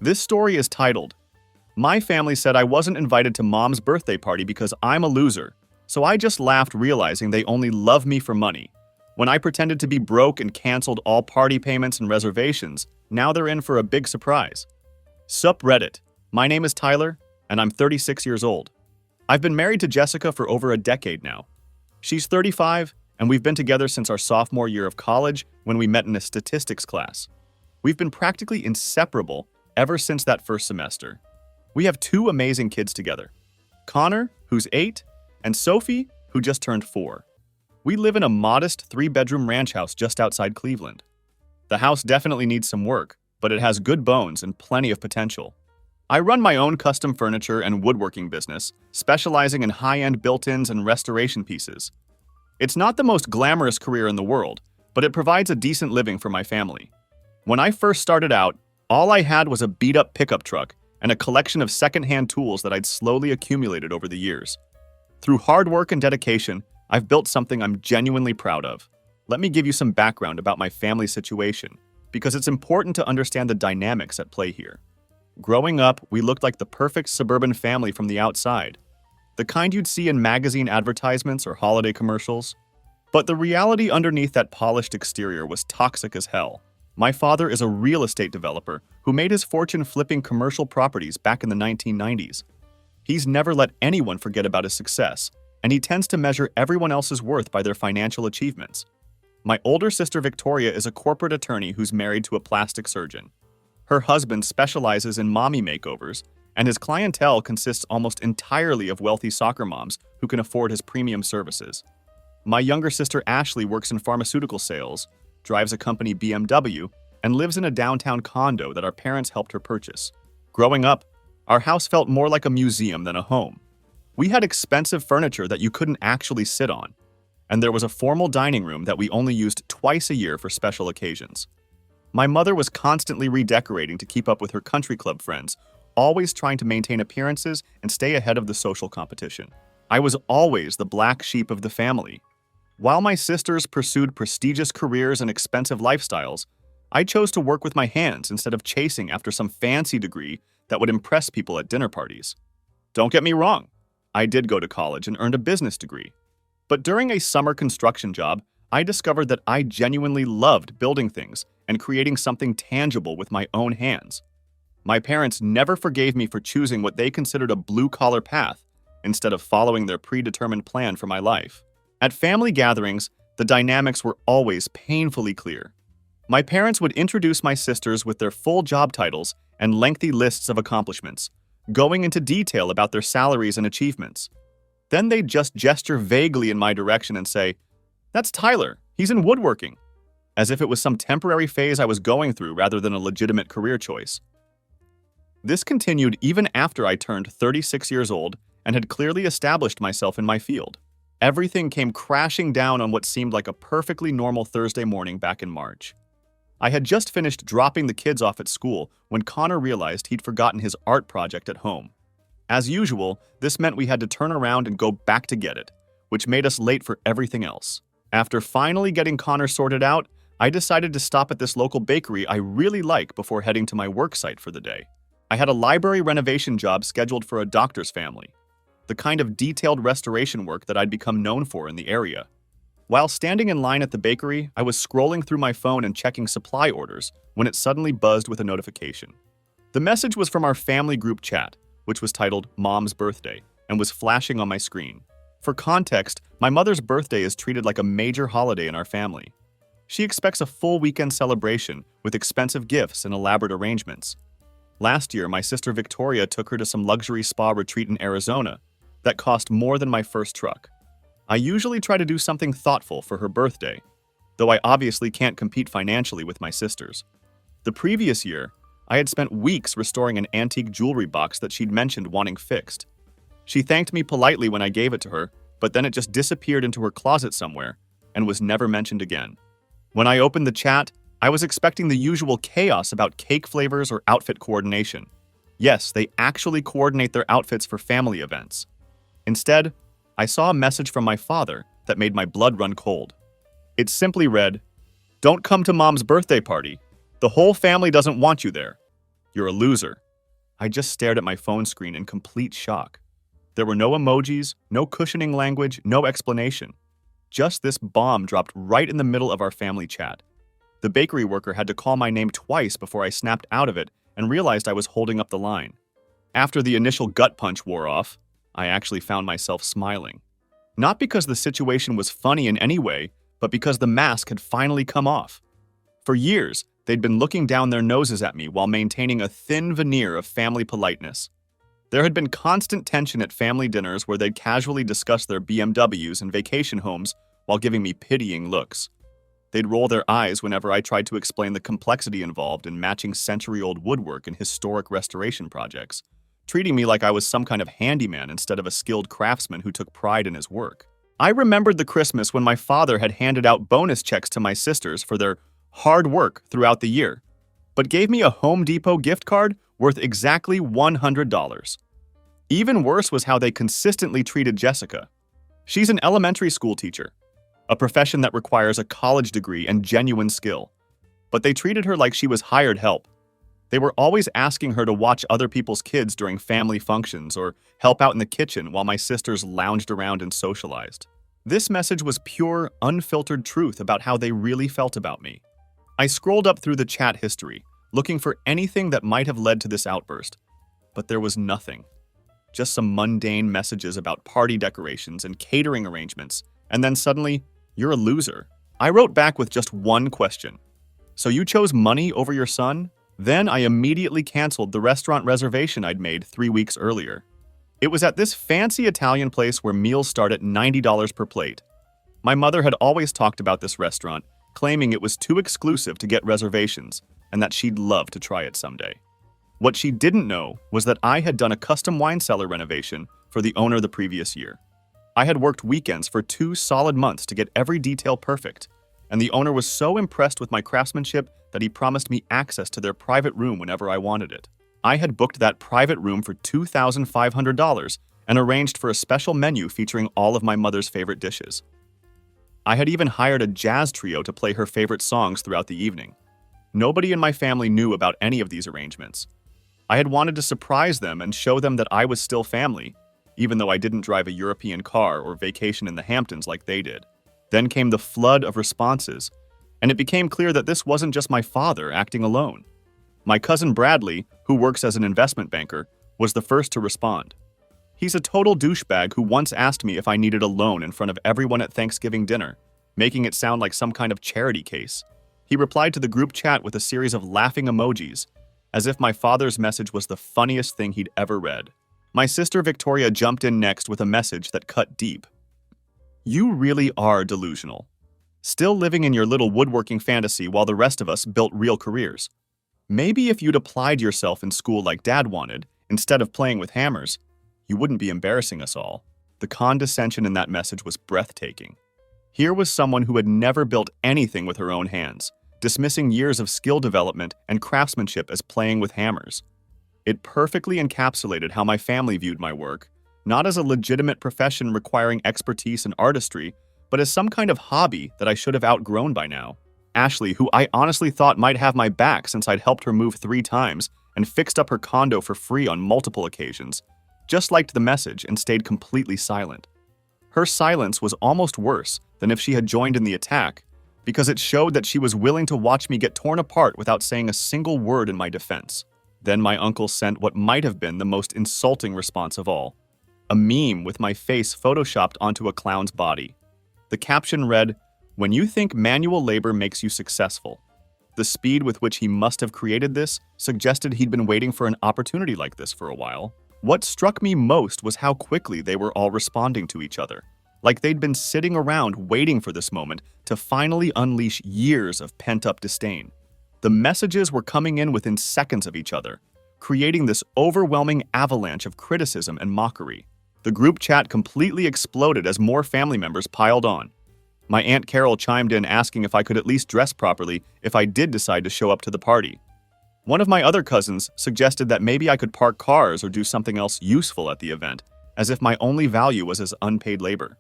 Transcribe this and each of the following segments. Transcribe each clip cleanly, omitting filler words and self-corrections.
This story is titled, "My family said I wasn't invited to mom's birthday party because I'm a loser, so I just laughed realizing they only love me for money. When I pretended to be broke and canceled all party payments and reservations, now they're in for a big surprise." Sup Reddit, my name is Tyler, and I'm 36 years old. I've been married to Jessica for over a decade now. She's 35, and we've been together since our sophomore year of college when we met in a statistics class. We've been practically inseparable ever since that first semester. We have two amazing kids together, Connor, who's 8, and Sophie, who just turned 4. We live in a modest 3-bedroom ranch house just outside Cleveland. The house definitely needs some work, but it has good bones and plenty of potential. I run my own custom furniture and woodworking business, specializing in high-end built-ins and restoration pieces. It's not the most glamorous career in the world, but it provides a decent living for my family. When I first started out, all I had was a beat-up pickup truck and a collection of second-hand tools that I'd slowly accumulated over the years. Through hard work and dedication, I've built something I'm genuinely proud of. Let me give you some background about my family situation, because it's important to understand the dynamics at play here. Growing up, we looked like the perfect suburban family from the outside, the kind you'd see in magazine advertisements or holiday commercials. But the reality underneath that polished exterior was toxic as hell. My father is a real estate developer who made his fortune flipping commercial properties back in the 1990s. He's never let anyone forget about his success, and he tends to measure everyone else's worth by their financial achievements. My older sister Victoria is a corporate attorney who's married to a plastic surgeon. Her husband specializes in mommy makeovers, and his clientele consists almost entirely of wealthy soccer moms who can afford his premium services. My younger sister Ashley works in pharmaceutical sales, drives a company BMW, and lives in a downtown condo that our parents helped her purchase. Growing up, our house felt more like a museum than a home. We had expensive furniture that you couldn't actually sit on, and there was a formal dining room that we only used twice a year for special occasions. My mother was constantly redecorating to keep up with her country club friends, always trying to maintain appearances and stay ahead of the social competition. I was always the black sheep of the family. While my sisters pursued prestigious careers and expensive lifestyles, I chose to work with my hands instead of chasing after some fancy degree that would impress people at dinner parties. Don't get me wrong, I did go to college and earned a business degree. But during a summer construction job, I discovered that I genuinely loved building things and creating something tangible with my own hands. My parents never forgave me for choosing what they considered a blue-collar path instead of following their predetermined plan for my life. At family gatherings, the dynamics were always painfully clear. My parents would introduce my sisters with their full job titles and lengthy lists of accomplishments, going into detail about their salaries and achievements. Then they'd just gesture vaguely in my direction and say, "That's Tyler, he's in woodworking," as if it was some temporary phase I was going through rather than a legitimate career choice. This continued even after I turned 36 years old and had clearly established myself in my field. Everything came crashing down on what seemed like a perfectly normal Thursday morning back in March. I had just finished dropping the kids off at school when Connor realized he'd forgotten his art project at home. As usual, this meant we had to turn around and go back to get it, which made us late for everything else. After finally getting Connor sorted out, I decided to stop at this local bakery I really like before heading to my work site for the day. I had a library renovation job scheduled for a doctor's family, the kind of detailed restoration work that I'd become known for in the area. While standing in line at the bakery, I was scrolling through my phone and checking supply orders when it suddenly buzzed with a notification. The message was from our family group chat, which was titled Mom's Birthday, and was flashing on my screen. For context, my mother's birthday is treated like a major holiday in our family. She expects a full weekend celebration with expensive gifts and elaborate arrangements. Last year, my sister Victoria took her to some luxury spa retreat in Arizona that cost more than my first truck. I usually try to do something thoughtful for her birthday, though I obviously can't compete financially with my sisters. The previous year, I had spent weeks restoring an antique jewelry box that she'd mentioned wanting fixed. She thanked me politely when I gave it to her, but then it just disappeared into her closet somewhere and was never mentioned again. When I opened the chat, I was expecting the usual chaos about cake flavors or outfit coordination. Yes, they actually coordinate their outfits for family events. Instead, I saw a message from my father that made my blood run cold. It simply read, "Don't come to Mom's birthday party. The whole family doesn't want you there." You're a loser. I just stared at my phone screen in complete shock. There were no emojis, no cushioning language, no explanation. Just this bomb dropped right in the middle of our family chat. The bakery worker had to call my name twice before I snapped out of it and realized I was holding up the line. After the initial gut punch wore off, I actually found myself smiling. Not because the situation was funny in any way, but because the mask had finally come off. For years, they'd been looking down their noses at me while maintaining a thin veneer of family politeness. There had been constant tension at family dinners where they'd casually discuss their BMWs and vacation homes while giving me pitying looks. They'd roll their eyes whenever I tried to explain the complexity involved in matching century-old woodwork and historic restoration projects, treating me like I was some kind of handyman instead of a skilled craftsman who took pride in his work. I remembered the Christmas when my father had handed out bonus checks to my sisters for their hard work throughout the year, but gave me a Home Depot gift card worth exactly $100. Even worse was how they consistently treated Jessica. She's an elementary school teacher, a profession that requires a college degree and genuine skill, but they treated her like she was hired help. They were always asking her to watch other people's kids during family functions or help out in the kitchen while my sisters lounged around and socialized. This message was pure, unfiltered truth about how they really felt about me. I scrolled up through the chat history, looking for anything that might have led to this outburst, but there was nothing. Just some mundane messages about party decorations and catering arrangements, and then suddenly, you're a loser. I wrote back with just one question. So you chose money over your son? Then I immediately canceled the restaurant reservation I'd made 3 weeks earlier. It was at this fancy Italian place where meals start at $90 per plate. My mother had always talked about this restaurant, claiming it was too exclusive to get reservations and that she'd love to try it someday. What she didn't know was that I had done a custom wine cellar renovation for the owner the previous year. I had worked weekends for 2 solid months to get every detail perfect, and the owner was so impressed with my craftsmanship that he promised me access to their private room whenever I wanted it. I had booked that private room for $2,500 and arranged for a special menu featuring all of my mother's favorite dishes. I had even hired a jazz trio to play her favorite songs throughout the evening. Nobody in my family knew about any of these arrangements. I had wanted to surprise them and show them that I was still family, even though I didn't drive a European car or vacation in the Hamptons like they did. Then came the flood of responses, and it became clear that this wasn't just my father acting alone. My cousin Bradley, who works as an investment banker, was the first to respond. He's a total douchebag who once asked me if I needed a loan in front of everyone at Thanksgiving dinner, making it sound like some kind of charity case. He replied to the group chat with a series of laughing emojis, as if my father's message was the funniest thing he'd ever read. My sister Victoria jumped in next with a message that cut deep. You really are delusional. Still living in your little woodworking fantasy while the rest of us built real careers. Maybe if you'd applied yourself in school like Dad wanted, instead of playing with hammers, you wouldn't be embarrassing us all. The condescension in that message was breathtaking. Here was someone who had never built anything with her own hands, dismissing years of skill development and craftsmanship as playing with hammers. It perfectly encapsulated how my family viewed my work, not as a legitimate profession requiring expertise and artistry, but as some kind of hobby that I should have outgrown by now. Ashley, who I honestly thought might have my back since I'd helped her move 3 times and fixed up her condo for free on multiple occasions, just liked the message and stayed completely silent. Her silence was almost worse than if she had joined in the attack, because it showed that she was willing to watch me get torn apart without saying a single word in my defense. Then my uncle sent what might have been the most insulting response of all. A meme with my face photoshopped onto a clown's body. The caption read, "When you think manual labor makes you successful." The speed with which he must have created this suggested he'd been waiting for an opportunity like this for a while. What struck me most was how quickly they were all responding to each other, like they'd been sitting around waiting for this moment to finally unleash years of pent-up disdain. The messages were coming in within seconds of each other, creating this overwhelming avalanche of criticism and mockery. The group chat completely exploded as more family members piled on. My Aunt Carol chimed in asking if I could at least dress properly if I did decide to show up to the party. One of my other cousins suggested that maybe I could park cars or do something else useful at the event, as if my only value was as unpaid labor.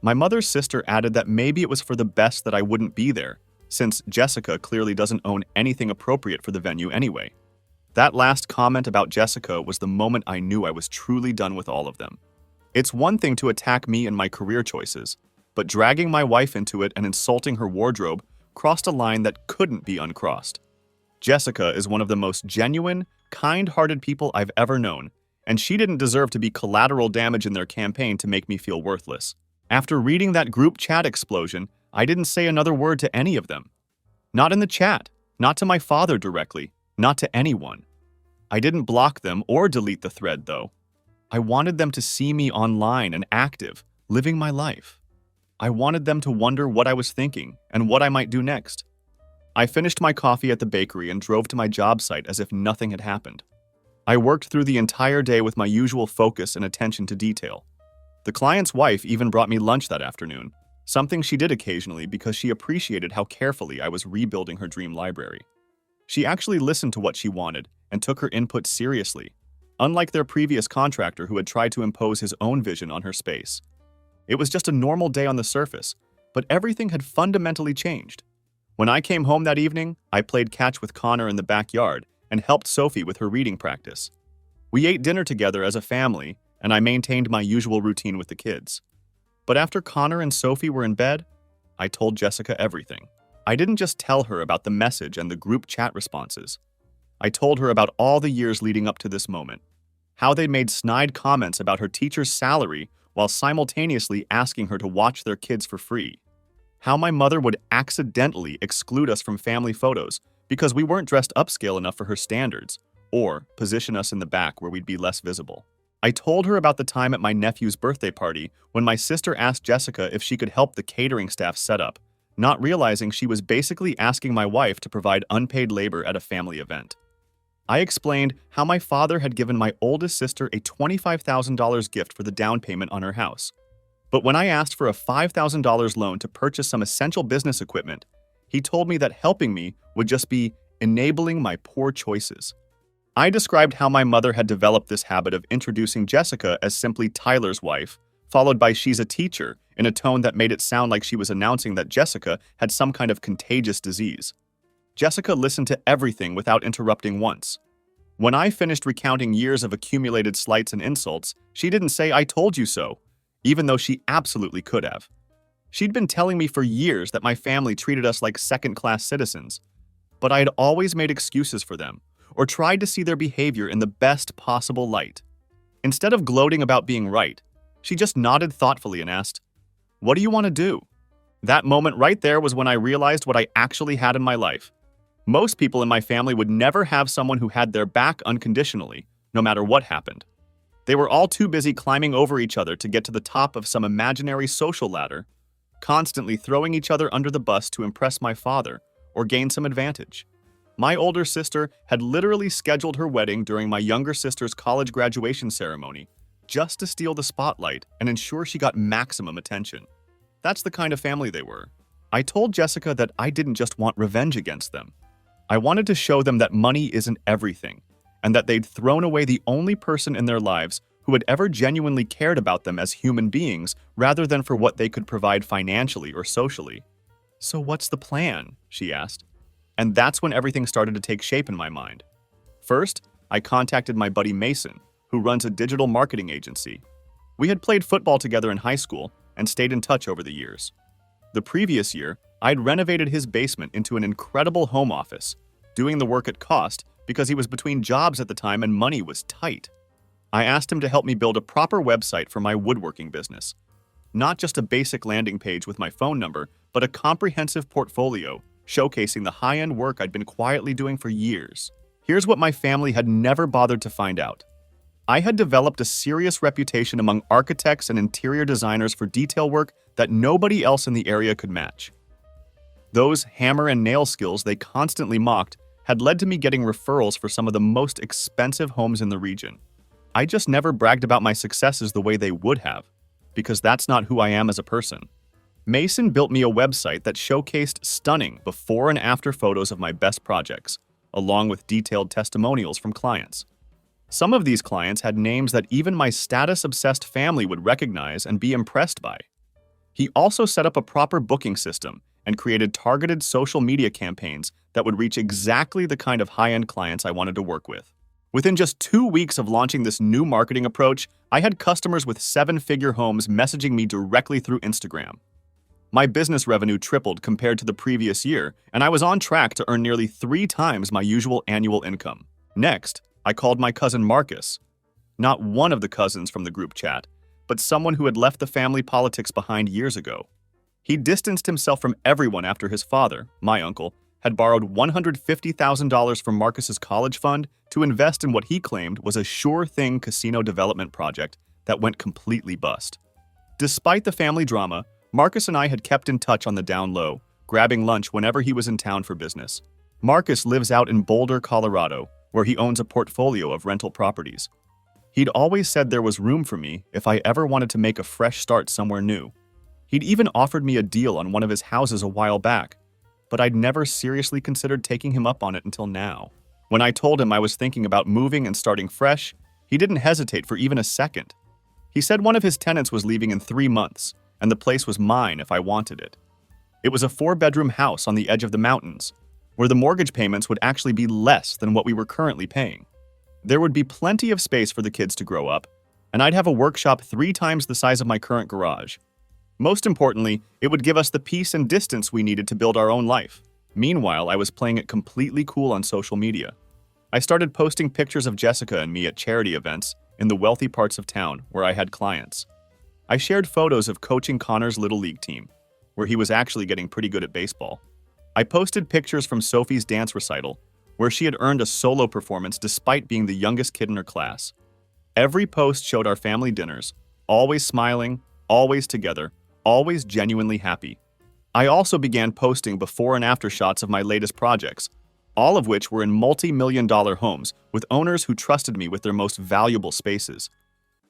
My mother's sister added that maybe it was for the best that I wouldn't be there, since Jessica clearly doesn't own anything appropriate for the venue anyway. That last comment about Jessica was the moment I knew I was truly done with all of them. It's one thing to attack me and my career choices, but dragging my wife into it and insulting her wardrobe crossed a line that couldn't be uncrossed. Jessica is one of the most genuine, kind-hearted people I've ever known, and she didn't deserve to be collateral damage in their campaign to make me feel worthless. After reading that group chat explosion, I didn't say another word to any of them. Not in the chat, not to my father directly, not to anyone. I didn't block them or delete the thread, though. I wanted them to see me online and active, living my life. I wanted them to wonder what I was thinking and what I might do next. I finished my coffee at the bakery and drove to my job site as if nothing had happened. I worked through the entire day with my usual focus and attention to detail. The client's wife even brought me lunch that afternoon, something she did occasionally because she appreciated how carefully I was rebuilding her dream library. She actually listened to what she wanted and took her input seriously, unlike their previous contractor who had tried to impose his own vision on her space. It was just a normal day on the surface, but everything had fundamentally changed. When I came home that evening, I played catch with Connor in the backyard and helped Sophie with her reading practice. We ate dinner together as a family, and I maintained my usual routine with the kids. But after Connor and Sophie were in bed, I told Jessica everything. I didn't just tell her about the message and the group chat responses. I told her about all the years leading up to this moment, how they made snide comments about her teacher's salary while simultaneously asking her to watch their kids for free, how my mother would accidentally exclude us from family photos because we weren't dressed upscale enough for her standards, or position us in the back where we'd be less visible. I told her about the time at my nephew's birthday party when my sister asked Jessica if she could help the catering staff set up, not realizing she was basically asking my wife to provide unpaid labor at a family event. I explained how my father had given my oldest sister a $25,000 gift for the down payment on her house. But when I asked for a $5,000 loan to purchase some essential business equipment, he told me that helping me would just be enabling my poor choices. I described how my mother had developed this habit of introducing Jessica as simply Tyler's wife, followed by "she's a teacher" in a tone that made it sound like she was announcing that Jessica had some kind of contagious disease. Jessica listened to everything without interrupting once. When I finished recounting years of accumulated slights and insults, she didn't say "I told you so," even though she absolutely could have. She'd been telling me for years that my family treated us like second-class citizens, but I had always made excuses for them, or tried to see their behavior in the best possible light. Instead of gloating about being right, she just nodded thoughtfully and asked, "What do you want to do?" That moment right there was when I realized what I actually had in my life. Most people in my family would never have someone who had their back unconditionally, no matter what happened. They were all too busy climbing over each other to get to the top of some imaginary social ladder, constantly throwing each other under the bus to impress my father or gain some advantage. My older sister had literally scheduled her wedding during my younger sister's college graduation ceremony just to steal the spotlight and ensure she got maximum attention. That's the kind of family they were. I told Jessica that I didn't just want revenge against them. I wanted to show them that money isn't everything, and that they'd thrown away the only person in their lives who had ever genuinely cared about them as human beings rather than for what they could provide financially or socially. "So what's the plan?" she asked. And that's when everything started to take shape in my mind. First, I contacted my buddy Mason, who runs a digital marketing agency. We had played football together in high school and stayed in touch over the years. The previous year, I'd renovated his basement into an incredible home office, doing the work at cost because he was between jobs at the time and money was tight. I asked him to help me build a proper website for my woodworking business. Not just a basic landing page with my phone number, but a comprehensive portfolio showcasing the high-end work I'd been quietly doing for years. Here's what my family had never bothered to find out. I had developed a serious reputation among architects and interior designers for detail work that nobody else in the area could match. Those hammer and nail skills they constantly mocked had led to me getting referrals for some of the most expensive homes in the region. I just never bragged about my successes the way they would have, because that's not who I am as a person. Mason built me a website that showcased stunning before and after photos of my best projects, along with detailed testimonials from clients. Some of these clients had names that even my status-obsessed family would recognize and be impressed by. He also set up a proper booking system, and created targeted social media campaigns that would reach exactly the kind of high-end clients I wanted to work with. Within just 2 weeks of launching this new marketing approach, I had customers with 7-figure homes messaging me directly through Instagram. My business revenue tripled compared to the previous year, and I was on track to earn nearly 3 times my usual annual income. Next, I called my cousin Marcus. Not one of the cousins from the group chat, but someone who had left the family politics behind years ago. He distanced himself from everyone after his father, my uncle, had borrowed $150,000 from Marcus's college fund to invest in what he claimed was a sure-thing casino development project that went completely bust. Despite the family drama, Marcus and I had kept in touch on the down low, grabbing lunch whenever he was in town for business. Marcus lives out in Boulder, Colorado, where he owns a portfolio of rental properties. He'd always said there was room for me if I ever wanted to make a fresh start somewhere new. He'd even offered me a deal on one of his houses a while back, but I'd never seriously considered taking him up on it until now. When I told him I was thinking about moving and starting fresh, he didn't hesitate for even a second. He said one of his tenants was leaving in 3 months, and the place was mine if I wanted it. It was a 4-bedroom house on the edge of the mountains, where the mortgage payments would actually be less than what we were currently paying. There would be plenty of space for the kids to grow up, and I'd have a workshop 3 times the size of my current garage. Most importantly, it would give us the peace and distance we needed to build our own life. Meanwhile, I was playing it completely cool on social media. I started posting pictures of Jessica and me at charity events in the wealthy parts of town where I had clients. I shared photos of coaching Connor's Little League team, where he was actually getting pretty good at baseball. I posted pictures from Sophie's dance recital, where she had earned a solo performance despite being the youngest kid in her class. Every post showed our family dinners, always smiling, always together, always genuinely happy. I also began posting before and after shots of my latest projects, all of which were in multi-million-dollar homes with owners who trusted me with their most valuable spaces.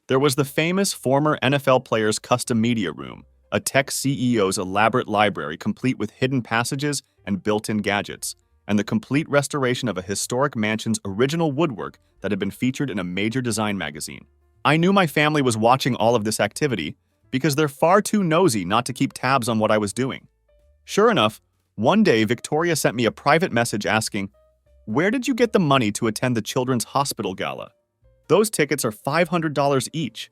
There was the famous former NFL player's custom media room, a tech CEO's elaborate library complete with hidden passages and built-in gadgets, and the complete restoration of a historic mansion's original woodwork that had been featured in a major design magazine. I knew my family was watching all of this activity because they're far too nosy not to keep tabs on what I was doing. Sure enough, one day Victoria sent me a private message asking, "Where did you get the money to attend the Children's Hospital Gala? Those tickets are $500 each.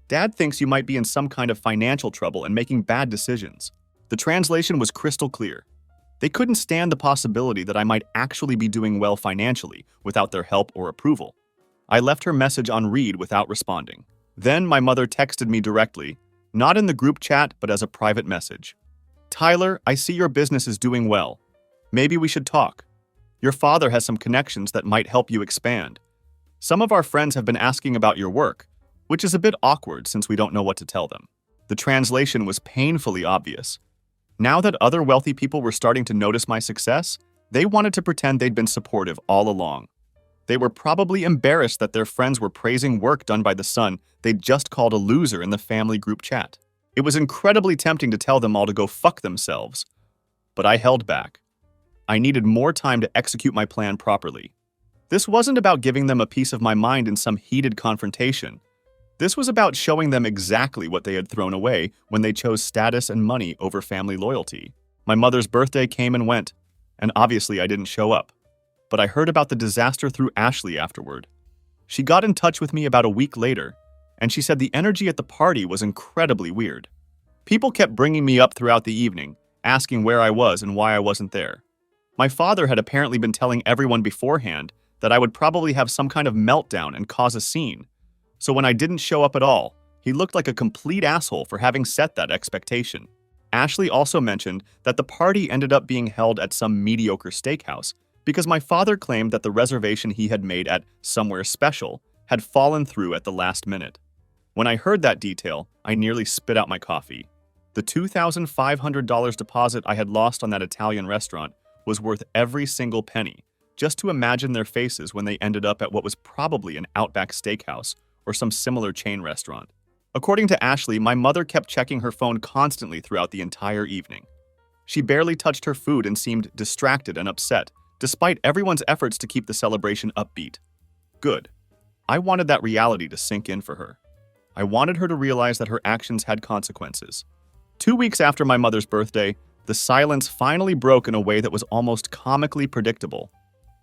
Dad thinks you might be in some kind of financial trouble and making bad decisions." The translation was crystal clear. They couldn't stand the possibility that I might actually be doing well financially without their help or approval. I left her message on read without responding. Then my mother texted me directly, not in the group chat but as a private message. "Tyler, I see your business is doing well. Maybe we should talk. Your father has some connections that might help you expand. Some of our friends have been asking about your work, which is a bit awkward since we don't know what to tell them." The translation was painfully obvious. Now that other wealthy people were starting to notice my success, they wanted to pretend they'd been supportive all along. They were probably embarrassed that their friends were praising work done by the son they'd just called a loser in the family group chat. It was incredibly tempting to tell them all to go fuck themselves. But I held back. I needed more time to execute my plan properly. This wasn't about giving them a piece of my mind in some heated confrontation. This was about showing them exactly what they had thrown away when they chose status and money over family loyalty. My mother's birthday came and went, and obviously I didn't show up. But I heard about the disaster through Ashley afterward. She got in touch with me about a week later, and she said the energy at the party was incredibly weird. People kept bringing me up throughout the evening, asking where I was and why I wasn't there. My father had apparently been telling everyone beforehand that I would probably have some kind of meltdown and cause a scene. So when I didn't show up at all, he looked like a complete asshole for having set that expectation. Ashley also mentioned that the party ended up being held at some mediocre steakhouse because my father claimed that the reservation he had made at Somewhere Special had fallen through at the last minute. When I heard that detail, I nearly spit out my coffee. The $2,500 deposit I had lost on that Italian restaurant was worth every single penny, just to imagine their faces when they ended up at what was probably an Outback Steakhouse or some similar chain restaurant. According to Ashley, my mother kept checking her phone constantly throughout the entire evening. She barely touched her food and seemed distracted and upset, despite everyone's efforts to keep the celebration upbeat. Good. I wanted that reality to sink in for her. I wanted her to realize that her actions had consequences. 2 weeks after my mother's birthday, The silence finally broke in a way that was almost comically predictable.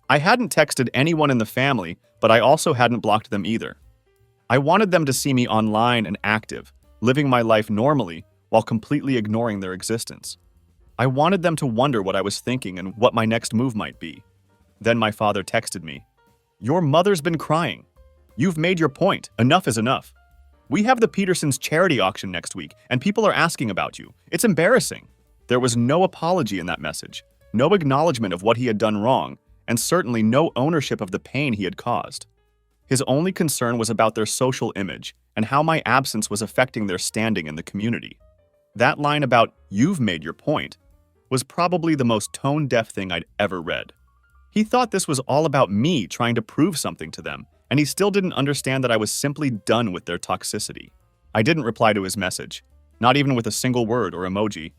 I hadn't texted anyone in the family, but I also hadn't blocked them either. I wanted them to see me online and active, living my life normally while completely ignoring their existence. I wanted them to wonder what I was thinking and what my next move might be. Then my father texted me, "Your mother's been crying. You've made your point. Enough is enough. We have the Petersons charity auction next week, and people are asking about you. It's embarrassing." There was no apology in that message, no acknowledgement of what he had done wrong, and certainly no ownership of the pain he had caused. His only concern was about their social image and how my absence was affecting their standing in the community. That line about, "You've made your point," was probably the most tone-deaf thing I'd ever read. He thought this was all about me trying to prove something to them, and he still didn't understand that I was simply done with their toxicity. I didn't reply to his message, not even with a single word or emoji.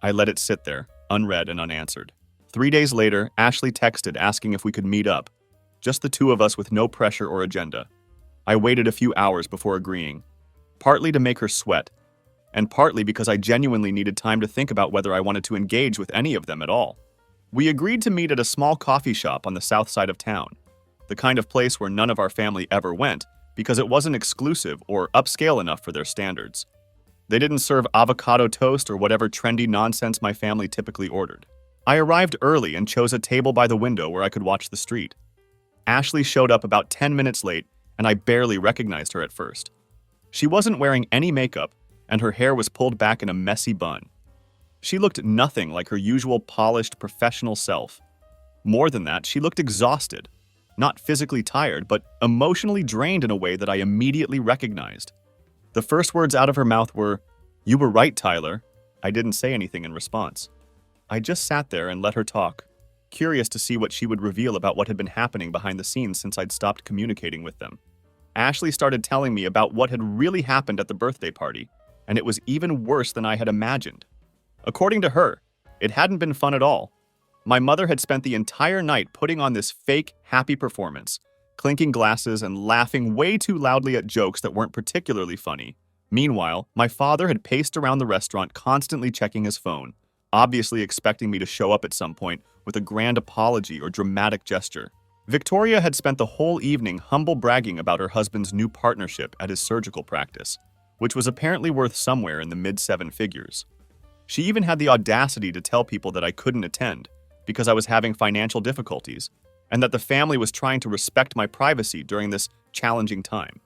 I let it sit there, unread and unanswered. 3 days later, Ashley texted asking if we could meet up, just the two of us with no pressure or agenda. I waited a few hours before agreeing, partly to make her sweat, and partly because I genuinely needed time to think about whether I wanted to engage with any of them at all. We agreed to meet at a small coffee shop on the south side of town, the kind of place where none of our family ever went because it wasn't exclusive or upscale enough for their standards. They didn't serve avocado toast or whatever trendy nonsense my family typically ordered. I arrived early and chose a table by the window where I could watch the street. Ashley showed up about 10 minutes late, and I barely recognized her at first. She wasn't wearing any makeup, and her hair was pulled back in a messy bun. She looked nothing like her usual polished, professional self. More than that, she looked exhausted. Not physically tired, but emotionally drained in a way that I immediately recognized. The first words out of her mouth were, "You were right, Tyler." I didn't say anything in response. I just sat there and let her talk, curious to see what she would reveal about what had been happening behind the scenes since I'd stopped communicating with them. Ashley started telling me about what had really happened at the birthday party, and it was even worse than I had imagined. According to her, it hadn't been fun at all. My mother had spent the entire night putting on this fake, happy performance, clinking glasses and laughing way too loudly at jokes that weren't particularly funny. Meanwhile, my father had paced around the restaurant constantly checking his phone, obviously expecting me to show up at some point with a grand apology or dramatic gesture. Victoria had spent the whole evening humble bragging about her husband's new partnership at his surgical practice, which was apparently worth somewhere in the mid-seven figures. She even had the audacity to tell people that I couldn't attend because I was having financial difficulties, and that the family was trying to respect my privacy during this challenging time.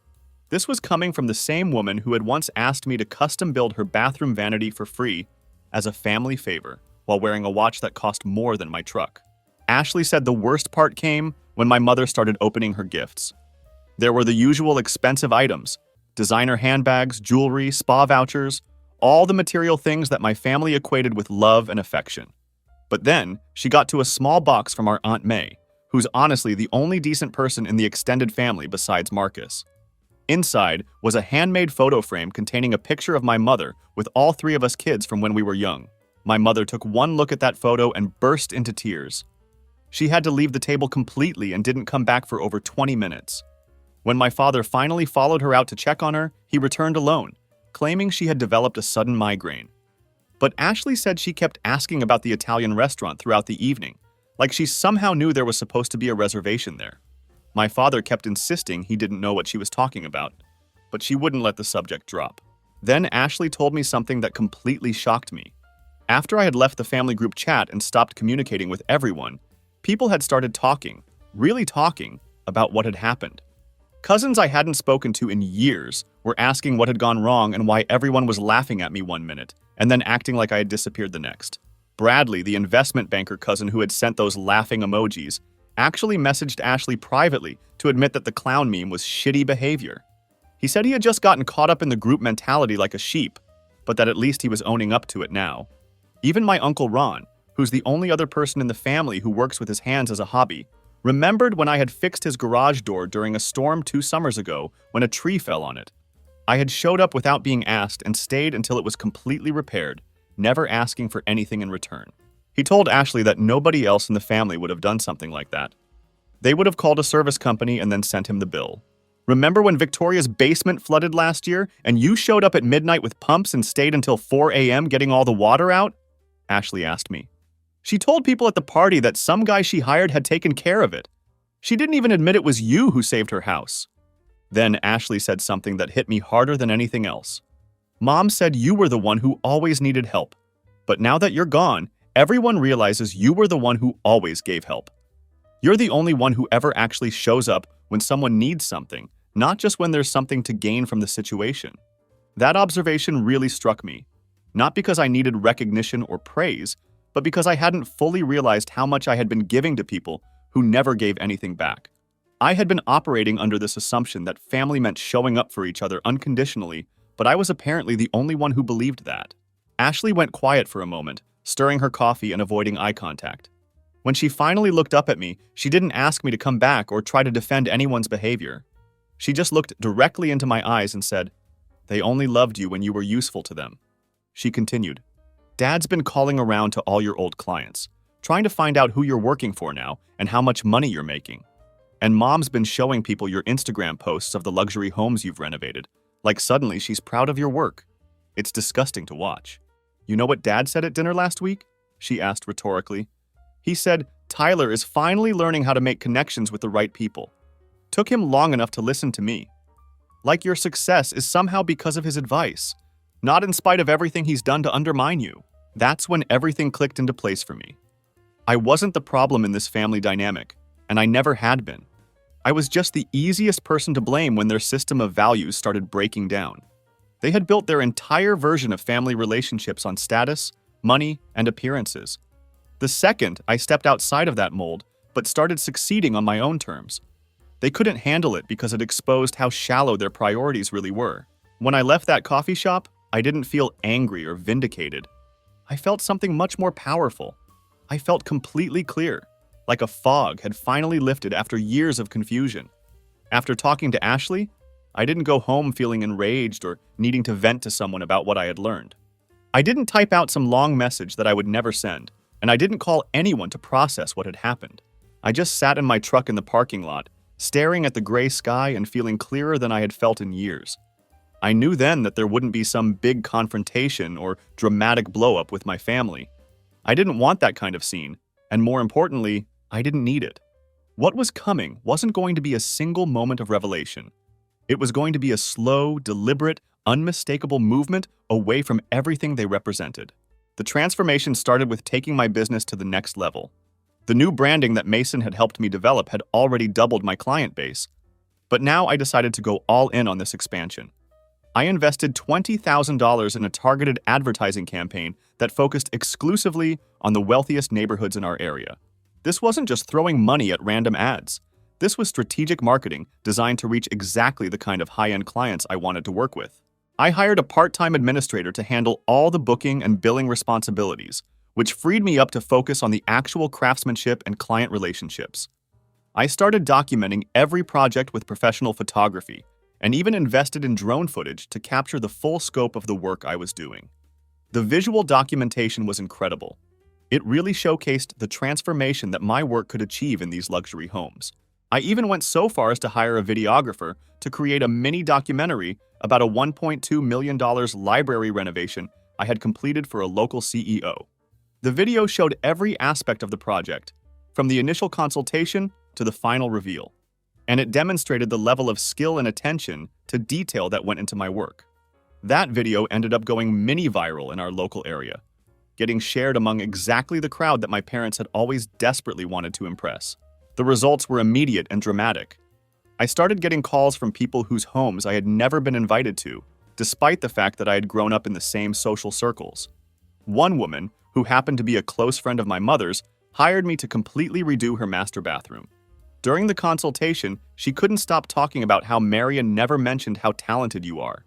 This was coming from the same woman who had once asked me to custom build her bathroom vanity for free as a family favor while wearing a watch that cost more than my truck. Ashley said the worst part came when my mother started opening her gifts. There were the usual expensive items, designer handbags, jewelry, spa vouchers, all the material things that my family equated with love and affection. But then, she got to a small box from our Aunt May, who's honestly the only decent person in the extended family besides Marcus. Inside was a handmade photo frame containing a picture of my mother with all three of us kids from when we were young. My mother took one look at that photo and burst into tears. She had to leave the table completely and didn't come back for over 20 minutes. When my father finally followed her out to check on her, he returned alone, claiming she had developed a sudden migraine. But Ashley said she kept asking about the Italian restaurant throughout the evening, like she somehow knew there was supposed to be a reservation there. My father kept insisting he didn't know what she was talking about, but she wouldn't let the subject drop. Then Ashley told me something that completely shocked me. After I had left the family group chat and stopped communicating with everyone, people had started talking, really talking, about what had happened. Cousins I hadn't spoken to in years were asking what had gone wrong and why everyone was laughing at me one minute, and then acting like I had disappeared the next. Bradley, the investment banker cousin who had sent those laughing emojis, actually messaged Ashley privately to admit that the clown meme was shitty behavior. He said he had just gotten caught up in the group mentality like a sheep, but that at least he was owning up to it now. Even my Uncle Ron, who's the only other person in the family who works with his hands as a hobby, remembered when I had fixed his garage door during a storm 2 summers ago when a tree fell on it. I had showed up without being asked and stayed until it was completely repaired, never asking for anything in return. He told Ashley that nobody else in the family would have done something like that. They would have called a service company and then sent him the bill. Remember when Victoria's basement flooded last year and you showed up at midnight with pumps and stayed until 4 a.m. getting all the water out? Ashley asked me. She told people at the party that some guy she hired had taken care of it. She didn't even admit it was you who saved her house. Then Ashley said something that hit me harder than anything else. Mom said you were the one who always needed help. But now that you're gone, everyone realizes you were the one who always gave help. You're the only one who ever actually shows up when someone needs something, not just when there's something to gain from the situation. That observation really struck me, not because I needed recognition or praise, but because I hadn't fully realized how much I had been giving to people who never gave anything back. I had been operating under this assumption that family meant showing up for each other unconditionally, but I was apparently the only one who believed that. Ashley went quiet for a moment, stirring her coffee and avoiding eye contact. When she finally looked up at me, she didn't ask me to come back or try to defend anyone's behavior. She just looked directly into my eyes and said, "They only loved you when you were useful to them." She continued, "Dad's been calling around to all your old clients, trying to find out who you're working for now and how much money you're making. And Mom's been showing people your Instagram posts of the luxury homes you've renovated, like suddenly she's proud of your work. It's disgusting to watch. You know what Dad said at dinner last week?" she asked rhetorically. He said, "Tyler is finally learning how to make connections with the right people. Took him long enough to listen to me. Like your success is somehow because of his advice, not in spite of everything he's done to undermine you." That's when everything clicked into place for me. I wasn't the problem in this family dynamic, and I never had been. I was just the easiest person to blame when their system of values started breaking down. They had built their entire version of family relationships on status, money, and appearances. The second I stepped outside of that mold, but started succeeding on my own terms, they couldn't handle it because it exposed how shallow their priorities really were. When I left that coffee shop, I didn't feel angry or vindicated. I felt something much more powerful. I felt completely clear, like a fog had finally lifted after years of confusion. After talking to Ashley, I didn't go home feeling enraged or needing to vent to someone about what I had learned. I didn't type out some long message that I would never send, and I didn't call anyone to process what had happened. I just sat in my truck in the parking lot, staring at the gray sky and feeling clearer than I had felt in years. I knew then that there wouldn't be some big confrontation or dramatic blow-up with my family. I didn't want that kind of scene, and more importantly, I didn't need it. What was coming wasn't going to be a single moment of revelation. It was going to be a slow, deliberate, unmistakable movement away from everything they represented. The transformation started with taking my business to the next level. The new branding that Mason had helped me develop had already doubled my client base, but now I decided to go all in on this expansion. I invested $20,000 in a targeted advertising campaign that focused exclusively on the wealthiest neighborhoods in our area. This wasn't just throwing money at random ads. This was strategic marketing designed to reach exactly the kind of high-end clients I wanted to work with. I hired a part-time administrator to handle all the booking and billing responsibilities, which freed me up to focus on the actual craftsmanship and client relationships. I started documenting every project with professional photography, and even invested in drone footage to capture the full scope of the work I was doing. The visual documentation was incredible. It really showcased the transformation that my work could achieve in these luxury homes. I even went so far as to hire a videographer to create a mini documentary about a $1.2 million library renovation I had completed for a local CEO. The video showed every aspect of the project, from the initial consultation to the final reveal, and it demonstrated the level of skill and attention to detail that went into my work. That video ended up going mini viral in our local area, getting shared among exactly the crowd that my parents had always desperately wanted to impress. The results were immediate and dramatic. I started getting calls from people whose homes I had never been invited to, despite the fact that I had grown up in the same social circles. One woman, who happened to be a close friend of my mother's, hired me to completely redo her master bathroom. During the consultation, she couldn't stop talking about how Marion never mentioned how talented you are.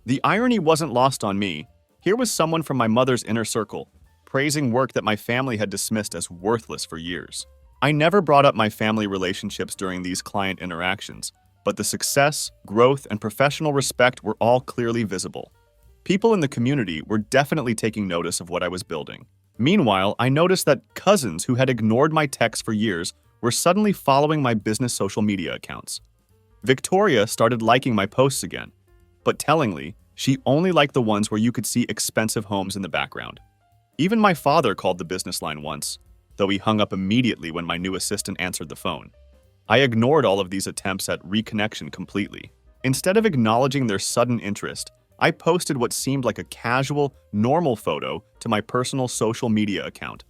The irony wasn't lost on me. Here was someone from my mother's inner circle, praising work that my family had dismissed as worthless for years. I never brought up my family relationships during these client interactions, but the success, growth, and professional respect were all clearly visible. People in the community were definitely taking notice of what I was building. Meanwhile, I noticed that cousins who had ignored my texts for years were suddenly following my business social media accounts. Victoria started liking my posts again, but tellingly, she only liked the ones where you could see expensive homes in the background. Even my father called the business line once, though he hung up immediately when my new assistant answered the phone. I ignored all of these attempts at reconnection completely. Instead of acknowledging their sudden interest, I posted what seemed like a casual, normal photo to my personal social media account.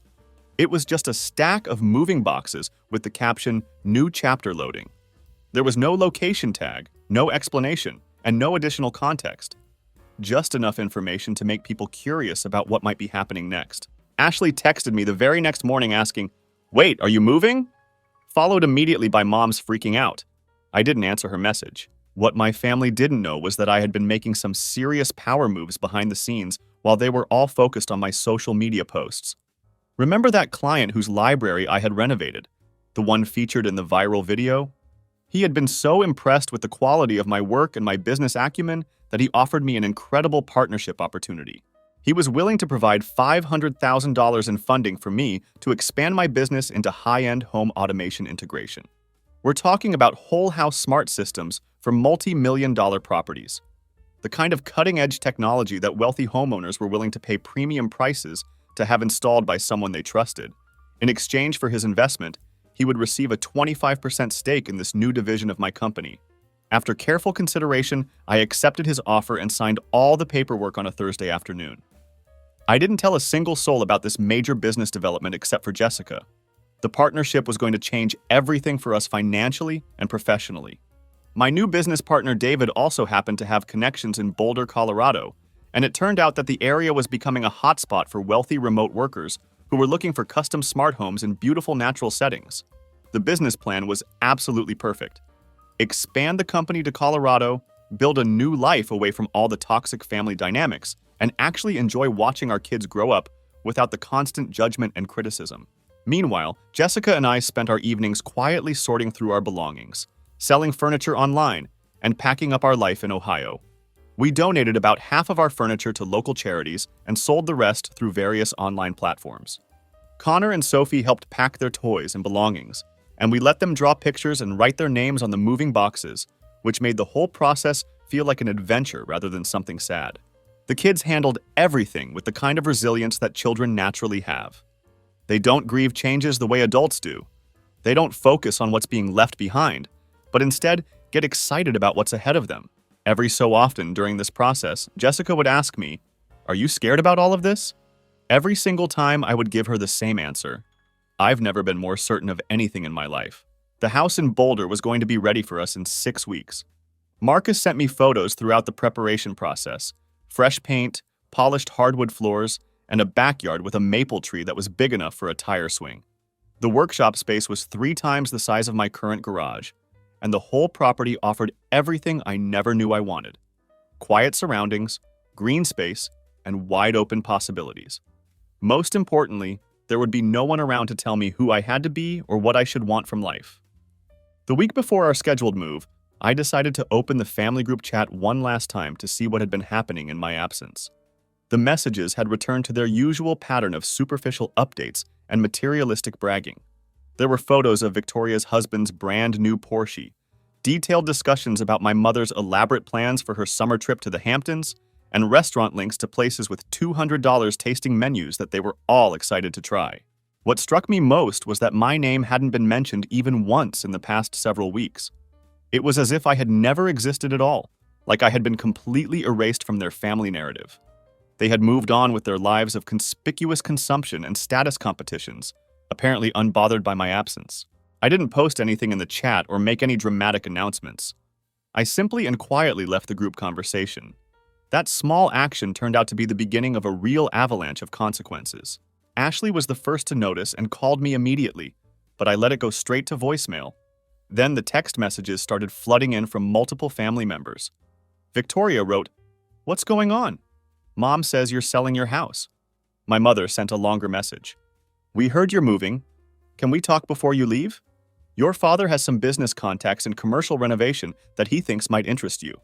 It was just a stack of moving boxes with the caption, "New chapter loading." There was no location tag, no explanation, and no additional context. Just enough information to make people curious about what might be happening next. Ashley texted me the very next morning asking, "Wait, are you moving?" Followed immediately by Mom's freaking out. I didn't answer her message. What my family didn't know was that I had been making some serious power moves behind the scenes while they were all focused on my social media posts. Remember that client whose library I had renovated? The one featured in the viral video? He had been so impressed with the quality of my work and my business acumen that he offered me an incredible partnership opportunity. He was willing to provide $500,000 in funding for me to expand my business into high-end home automation integration. We're talking about whole house smart systems for multi-million-dollar properties. The kind of cutting-edge technology that wealthy homeowners were willing to pay premium prices to have installed by someone they trusted. In exchange for his investment, he would receive a 25% stake in this new division of my company. After careful consideration, I accepted his offer and signed all the paperwork on a Thursday afternoon. I didn't tell a single soul about this major business development except for Jessica. The partnership was going to change everything for us financially and professionally. My new business partner David also happened to have connections in Boulder, Colorado, and it turned out that the area was becoming a hotspot for wealthy remote workers who were looking for custom smart homes in beautiful natural settings. The business plan was absolutely perfect. Expand the company to Colorado, build a new life away from all the toxic family dynamics, and actually enjoy watching our kids grow up without the constant judgment and criticism. Meanwhile, Jessica and I spent our evenings quietly sorting through our belongings, selling furniture online, and packing up our life in Ohio. We donated about half of our furniture to local charities and sold the rest through various online platforms. Connor and Sophie helped pack their toys and belongings, and we let them draw pictures and write their names on the moving boxes, which made the whole process feel like an adventure rather than something sad. The kids handled everything with the kind of resilience that children naturally have. They don't grieve changes the way adults do. They don't focus on what's being left behind, but instead get excited about what's ahead of them. Every so often during this process, Jessica would ask me, "Are you scared about all of this?" Every single time I would give her the same answer. I've never been more certain of anything in my life. The house in Boulder was going to be ready for us in 6 weeks. Marcus sent me photos throughout the preparation process. Fresh paint, polished hardwood floors, and a backyard with a maple tree that was big enough for a tire swing. The workshop space was 3 times the size of my current garage, and the whole property offered everything I never knew I wanted. Quiet surroundings, green space, and wide-open possibilities. Most importantly, there would be no one around to tell me who I had to be or what I should want from life. The week before our scheduled move, I decided to open the family group chat one last time to see what had been happening in my absence. The messages had returned to their usual pattern of superficial updates and materialistic bragging. There were photos of Victoria's husband's brand new Porsche, detailed discussions about my mother's elaborate plans for her summer trip to the Hamptons, and restaurant links to places with $200 tasting menus that they were all excited to try. What struck me most was that my name hadn't been mentioned even once in the past several weeks. It was as if I had never existed at all, like I had been completely erased from their family narrative. They had moved on with their lives of conspicuous consumption and status competitions, apparently unbothered by my absence. I didn't post anything in the chat or make any dramatic announcements. I simply and quietly left the group conversation. That small action turned out to be the beginning of a real avalanche of consequences. Ashley was the first to notice and called me immediately, but I let it go straight to voicemail. Then the text messages started flooding in from multiple family members. Victoria wrote, "What's going on? Mom says you're selling your house." My mother sent a longer message. "We heard you're moving. Can we talk before you leave? Your father has some business contacts in commercial renovation that he thinks might interest you."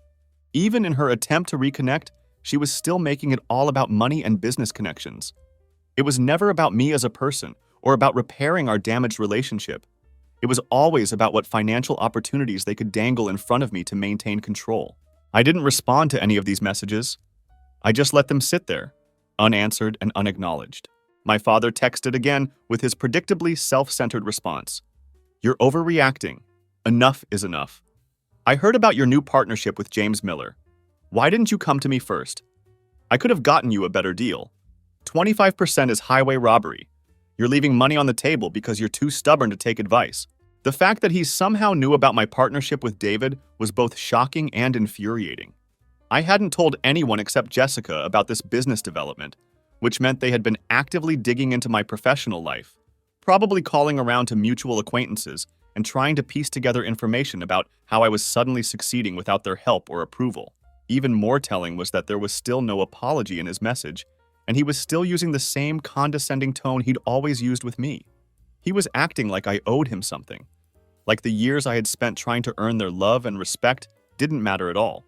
Even in her attempt to reconnect, she was still making it all about money and business connections. It was never about me as a person or about repairing our damaged relationship. It was always about what financial opportunities they could dangle in front of me to maintain control. I didn't respond to any of these messages. I just let them sit there, unanswered and unacknowledged. My father texted again with his predictably self-centered response. You're overreacting. Enough is enough. I heard about your new partnership with James Miller. Why didn't you come to me first? I could have gotten you a better deal. 25% is highway robbery. You're leaving money on the table because you're too stubborn to take advice. The fact that he somehow knew about my partnership with David was both shocking and infuriating. I hadn't told anyone except Jessica about this business development, which meant they had been actively digging into my professional life, probably calling around to mutual acquaintances and trying to piece together information about how I was suddenly succeeding without their help or approval. Even more telling was that there was still no apology in his message, and he was still using the same condescending tone he'd always used with me. He was acting like I owed him something, like the years I had spent trying to earn their love and respect didn't matter at all.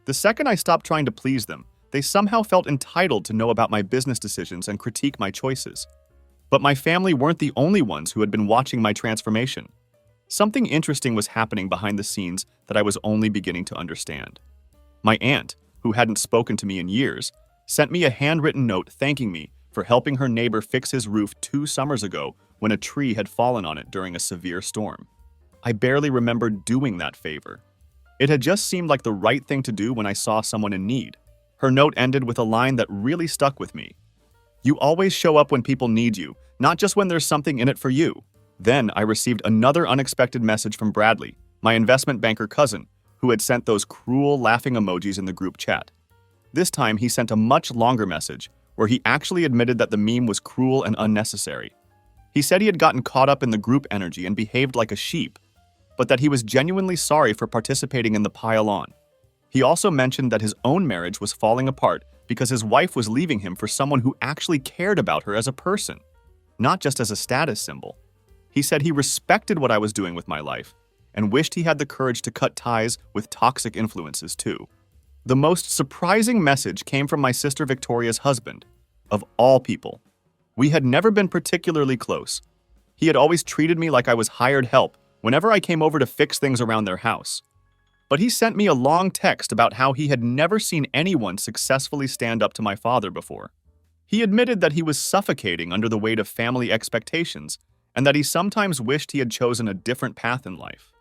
The second I stopped trying to please them, they somehow felt entitled to know about my business decisions and critique my choices. But my family weren't the only ones who had been watching my transformation. Something interesting was happening behind the scenes that I was only beginning to understand. My aunt, who hadn't spoken to me in years, sent me a handwritten note thanking me for helping her neighbor fix his roof 2 summers ago when a tree had fallen on it during a severe storm. I barely remembered doing that favor. It had just seemed like the right thing to do when I saw someone in need. Her note ended with a line that really stuck with me. You always show up when people need you, not just when there's something in it for you. Then I received another unexpected message from Bradley, my investment banker cousin, who had sent those cruel laughing emojis in the group chat. This time he sent a much longer message where he actually admitted that the meme was cruel and unnecessary. He said he had gotten caught up in the group energy and behaved like a sheep, but that he was genuinely sorry for participating in the pile-on. He also mentioned that his own marriage was falling apart because his wife was leaving him for someone who actually cared about her as a person, not just as a status symbol. He said he respected what I was doing with my life and wished he had the courage to cut ties with toxic influences too. The most surprising message came from my sister Victoria's husband, of all people. We had never been particularly close. He had always treated me like I was hired help whenever I came over to fix things around their house. But he sent me a long text about how he had never seen anyone successfully stand up to my father before. He admitted that he was suffocating under the weight of family expectations and that he sometimes wished he had chosen a different path in life.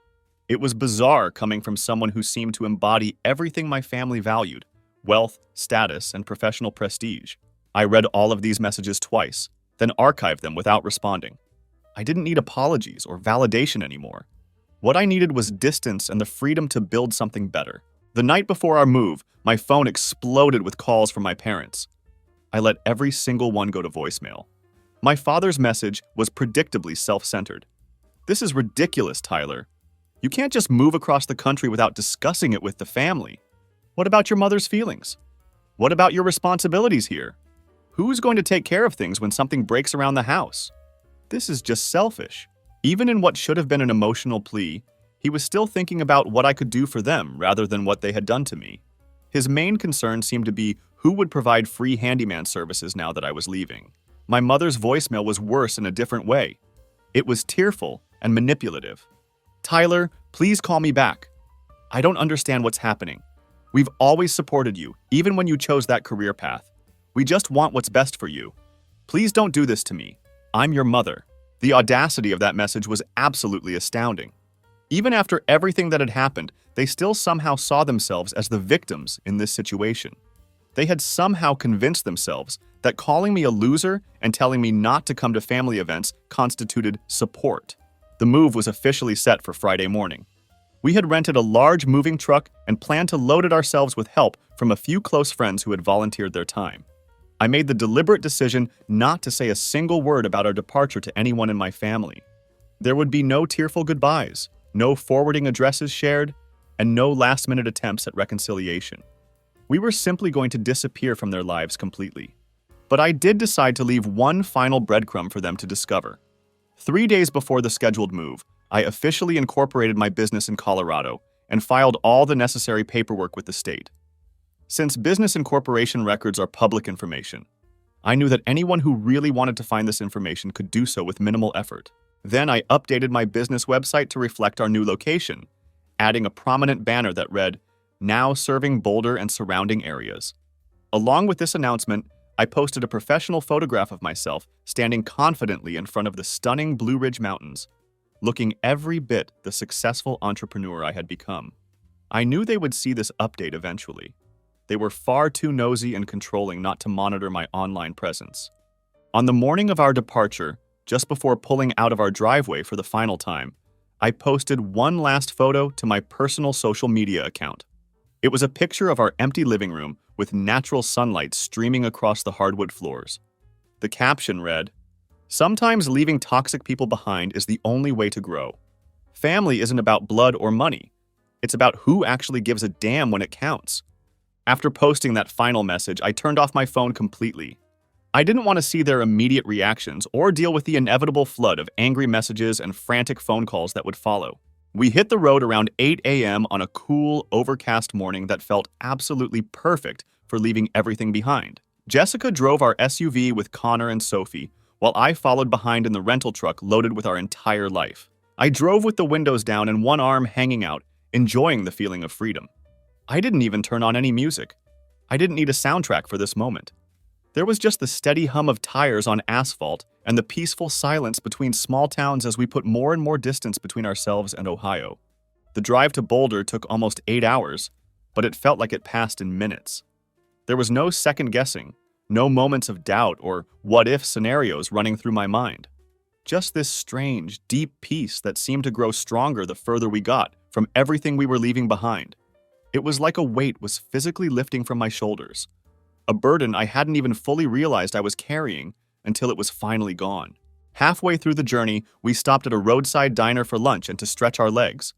It was bizarre coming from someone who seemed to embody everything my family valued: wealth, status, and professional prestige. I read all of these messages twice, then archived them without responding. I didn't need apologies or validation anymore. What I needed was distance and the freedom to build something better. The night before our move, my phone exploded with calls from my parents. I let every single one go to voicemail. My father's message was predictably self-centered. This is ridiculous, Tyler. You can't just move across the country without discussing it with the family. What about your mother's feelings? What about your responsibilities here? Who's going to take care of things when something breaks around the house? This is just selfish. Even in what should have been an emotional plea, he was still thinking about what I could do for them rather than what they had done to me. His main concern seemed to be who would provide free handyman services now that I was leaving. My mother's voicemail was worse in a different way. It was tearful and manipulative. Tyler, please call me back. I don't understand what's happening. We've always supported you, even when you chose that career path. We just want what's best for you. Please don't do this to me. I'm your mother. The audacity of that message was absolutely astounding. Even after everything that had happened, they still somehow saw themselves as the victims in this situation. They had somehow convinced themselves that calling me a loser and telling me not to come to family events constituted support. The move was officially set for Friday morning. We had rented a large moving truck and planned to load it ourselves with help from a few close friends who had volunteered their time. I made the deliberate decision not to say a single word about our departure to anyone in my family. There would be no tearful goodbyes, no forwarding addresses shared, and no last-minute attempts at reconciliation. We were simply going to disappear from their lives completely. But I did decide to leave one final breadcrumb for them to discover. 3 days before the scheduled move, I officially incorporated my business in Colorado and filed all the necessary paperwork with the state. Since business incorporation records are public information, I knew that anyone who really wanted to find this information could do so with minimal effort. Then I updated my business website to reflect our new location, adding a prominent banner that read, "Now serving Boulder and surrounding areas." Along with this announcement, I posted a professional photograph of myself standing confidently in front of the stunning Blue Ridge Mountains, looking every bit the successful entrepreneur I had become. I knew they would see this update eventually. They were far too nosy and controlling not to monitor my online presence. On the morning of our departure, just before pulling out of our driveway for the final time, I posted one last photo to my personal social media account. It was a picture of our empty living room with natural sunlight streaming across the hardwood floors. The caption read, "Sometimes leaving toxic people behind is the only way to grow. Family isn't about blood or money. It's about who actually gives a damn when it counts." After posting that final message, I turned off my phone completely. I didn't want to see their immediate reactions or deal with the inevitable flood of angry messages and frantic phone calls that would follow. We hit the road around 8 a.m. on a cool, overcast morning that felt absolutely perfect for leaving everything behind. Jessica drove our SUV with Connor and Sophie, while I followed behind in the rental truck loaded with our entire life. I drove with the windows down and one arm hanging out, enjoying the feeling of freedom. I didn't even turn on any music. I didn't need a soundtrack for this moment. There was just the steady hum of tires on asphalt and the peaceful silence between small towns as we put more and more distance between ourselves and Ohio. The drive to Boulder took almost 8 hours, but it felt like it passed in minutes. There was no second guessing, no moments of doubt or what-if scenarios running through my mind. Just this strange, deep peace that seemed to grow stronger the further we got from everything we were leaving behind. It was like a weight was physically lifting from my shoulders, a burden I hadn't even fully realized I was carrying until it was finally gone. Halfway through the journey, we stopped at a roadside diner for lunch and to stretch our legs.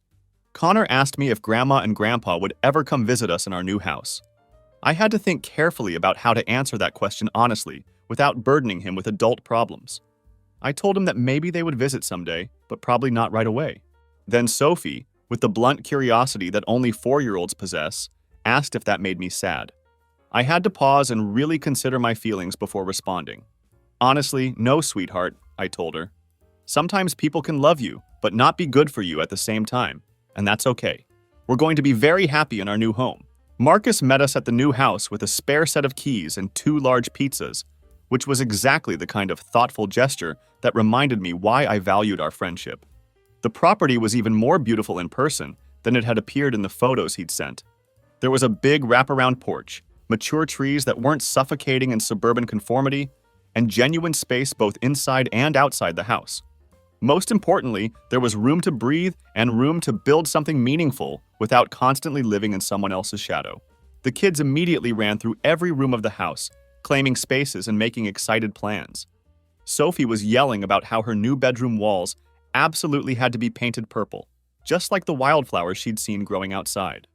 Connor asked me if Grandma and Grandpa would ever come visit us in our new house. I had to think carefully about how to answer that question honestly, without burdening him with adult problems. I told him that maybe they would visit someday, but probably not right away. Then Sophie, with the blunt curiosity that only 4-year-olds possess, asked if that made me sad. I had to pause and really consider my feelings before responding. Honestly, no, sweetheart, I told her. Sometimes people can love you, but not be good for you at the same time, and that's okay. We're going to be very happy in our new home. Marcus met us at the new house with a spare set of keys and 2 large pizzas, which was exactly the kind of thoughtful gesture that reminded me why I valued our friendship. The property was even more beautiful in person than it had appeared in the photos he'd sent. There was a big wraparound porch, mature trees that weren't suffocating in suburban conformity, and genuine space both inside and outside the house. Most importantly, there was room to breathe and room to build something meaningful without constantly living in someone else's shadow. The kids immediately ran through every room of the house, claiming spaces and making excited plans. Sophie was yelling about how her new bedroom walls absolutely had to be painted purple, just like the wildflowers she'd seen growing outside.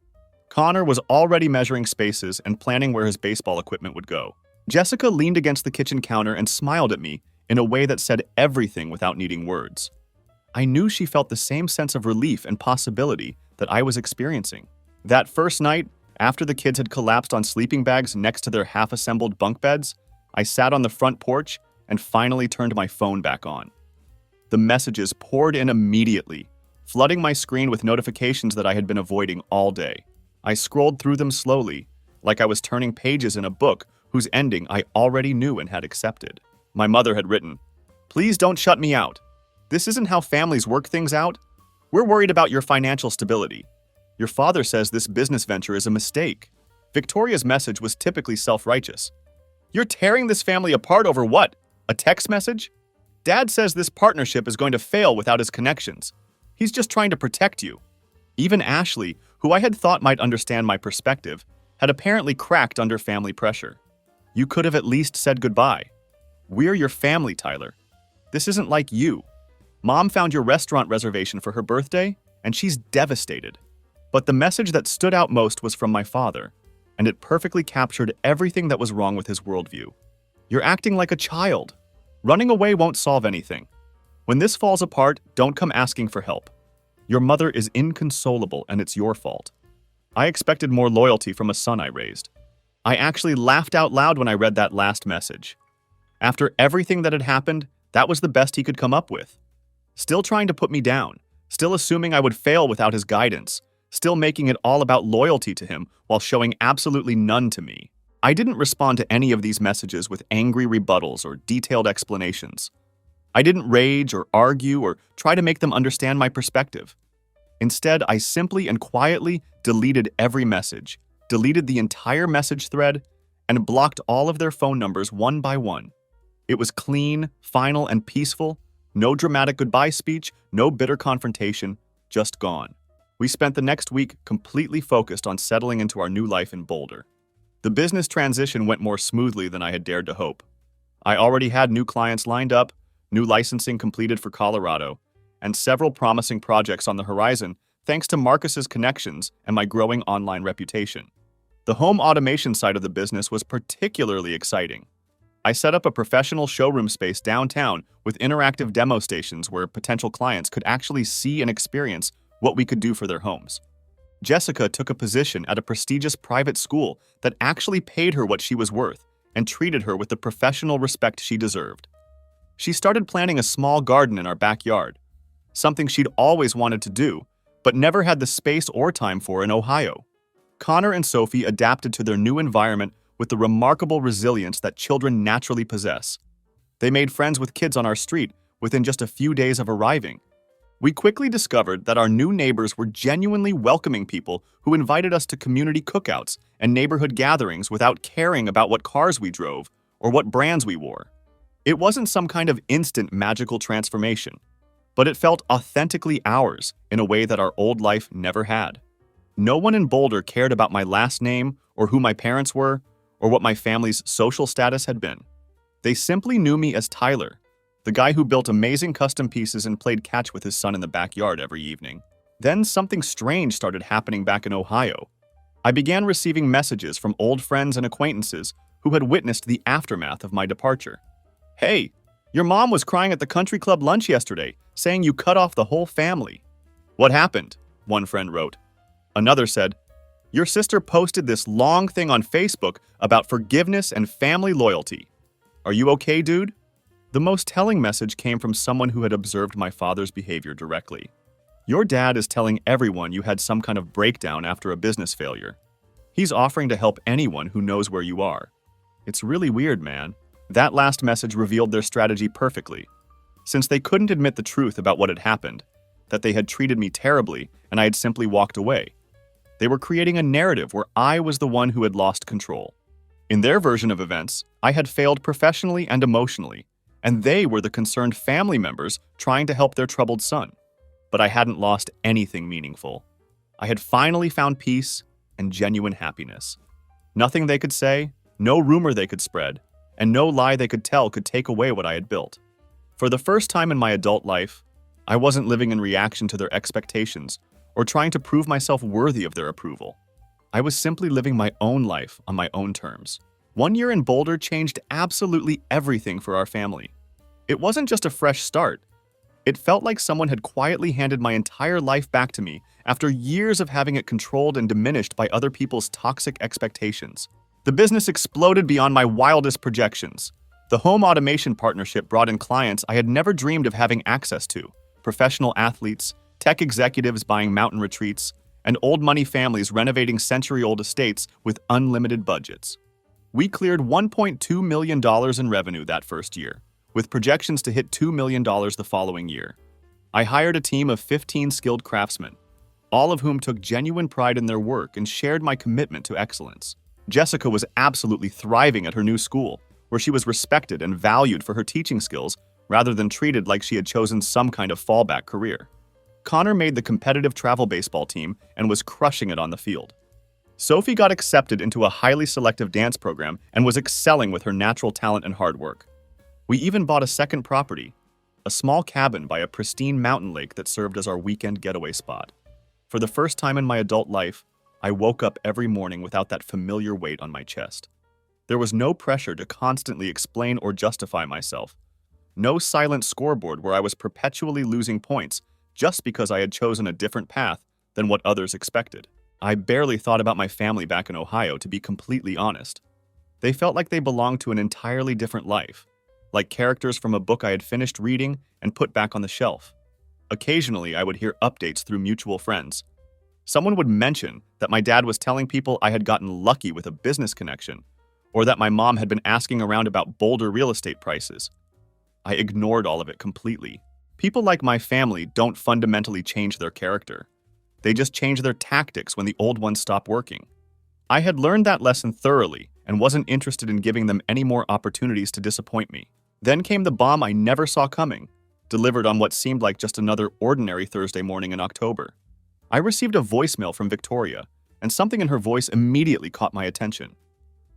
Connor was already measuring spaces and planning where his baseball equipment would go. Jessica leaned against the kitchen counter and smiled at me in a way that said everything without needing words. I knew she felt the same sense of relief and possibility that I was experiencing. That first night, after the kids had collapsed on sleeping bags next to their half-assembled bunk beds, I sat on the front porch and finally turned my phone back on. The messages poured in immediately, flooding my screen with notifications that I had been avoiding all day. I scrolled through them slowly, like I was turning pages in a book whose ending I already knew and had accepted. My mother had written, "Please don't shut me out. This isn't how families work things out. We're worried about your financial stability. Your father says this business venture is a mistake." Victoria's message was typically self-righteous. "You're tearing this family apart over what? A text message? Dad says this partnership is going to fail without his connections. He's just trying to protect you." Even Ashley, who I had thought might understand my perspective, had apparently cracked under family pressure. "You could have at least said goodbye. We're your family, Tyler. This isn't like you. Mom found your restaurant reservation for her birthday, and she's devastated." But the message that stood out most was from my father, and it perfectly captured everything that was wrong with his worldview. "You're acting like a child. Running away won't solve anything. When this falls apart, don't come asking for help. Your mother is inconsolable, and it's your fault." I expected more loyalty from a son I raised. I actually laughed out loud when I read that last message. After everything that had happened, that was the best he could come up with. Still trying to put me down, still assuming I would fail without his guidance, still making it all about loyalty to him while showing absolutely none to me. I didn't respond to any of these messages with angry rebuttals or detailed explanations. I didn't rage or argue or try to make them understand my perspective. Instead, I simply and quietly deleted every message, deleted the entire message thread, and blocked all of their phone numbers one by one. It was clean, final, and peaceful. No dramatic goodbye speech, no bitter confrontation, just gone. We spent the next week completely focused on settling into our new life in Boulder. The business transition went more smoothly than I had dared to hope. I already had new clients lined up, new licensing completed for Colorado, and several promising projects on the horizon thanks to Marcus's connections and my growing online reputation. The home automation side of the business was particularly exciting. I set up a professional showroom space downtown with interactive demo stations where potential clients could actually see and experience what we could do for their homes. Jessica took a position at a prestigious private school that actually paid her what she was worth and treated her with the professional respect she deserved. She started planting a small garden in our backyard, something she'd always wanted to do, but never had the space or time for in Ohio. Connor and Sophie adapted to their new environment with the remarkable resilience that children naturally possess. They made friends with kids on our street within just a few days of arriving. We quickly discovered that our new neighbors were genuinely welcoming people who invited us to community cookouts and neighborhood gatherings without caring about what cars we drove or what brands we wore. It wasn't some kind of instant magical transformation, but it felt authentically ours in a way that our old life never had. No one in Boulder cared about my last name or who my parents were or what my family's social status had been. They simply knew me as Tyler, the guy who built amazing custom pieces and played catch with his son in the backyard every evening. Then something strange started happening back in Ohio. I began receiving messages from old friends and acquaintances who had witnessed the aftermath of my departure. "Hey, your mom was crying at the country club lunch yesterday, saying you cut off the whole family." "What happened?" one friend wrote. Another said, "Your sister posted this long thing on Facebook about forgiveness and family loyalty. Are you okay, dude?" The most telling message came from someone who had observed my father's behavior directly. "Your dad is telling everyone you had some kind of breakdown after a business failure. He's offering to help anyone who knows where you are. It's really weird, man." That last message revealed their strategy perfectly. Since they couldn't admit the truth about what had happened, that they had treated me terribly and I had simply walked away, they were creating a narrative where I was the one who had lost control. In their version of events, I had failed professionally and emotionally, and they were the concerned family members trying to help their troubled son. But I hadn't lost anything meaningful. I had finally found peace and genuine happiness. Nothing they could say, no rumor they could spread, and no lie they could tell could take away what I had built. For the first time in my adult life, I wasn't living in reaction to their expectations or trying to prove myself worthy of their approval. I was simply living my own life on my own terms. 1 year in Boulder changed absolutely everything for our family. It wasn't just a fresh start. It felt like someone had quietly handed my entire life back to me after years of having it controlled and diminished by other people's toxic expectations. The business exploded beyond my wildest projections. The home automation partnership brought in clients I had never dreamed of having access to: professional athletes, tech executives buying mountain retreats, and old money families renovating century-old estates with unlimited budgets. We cleared $1.2 million in revenue that first year, with projections to hit $2 million the following year. I hired a team of 15 skilled craftsmen, all of whom took genuine pride in their work and shared my commitment to excellence. Jessica was absolutely thriving at her new school, where she was respected and valued for her teaching skills rather than treated like she had chosen some kind of fallback career. Connor made the competitive travel baseball team and was crushing it on the field. Sophie got accepted into a highly selective dance program and was excelling with her natural talent and hard work. We even bought a second property, a small cabin by a pristine mountain lake that served as our weekend getaway spot. For the first time in my adult life, I woke up every morning without that familiar weight on my chest. There was no pressure to constantly explain or justify myself. No silent scoreboard where I was perpetually losing points just because I had chosen a different path than what others expected. I barely thought about my family back in Ohio, to be completely honest. They felt like they belonged to an entirely different life, like characters from a book I had finished reading and put back on the shelf. Occasionally, I would hear updates through mutual friends. Someone would mention that my dad was telling people I had gotten lucky with a business connection, or that my mom had been asking around about Boulder real estate prices. I ignored all of it completely. People like my family don't fundamentally change their character. They just change their tactics when the old ones stop working. I had learned that lesson thoroughly and wasn't interested in giving them any more opportunities to disappoint me. Then came the bomb I never saw coming, delivered on what seemed like just another ordinary Thursday morning in October. I received a voicemail from Victoria, and something in her voice immediately caught my attention.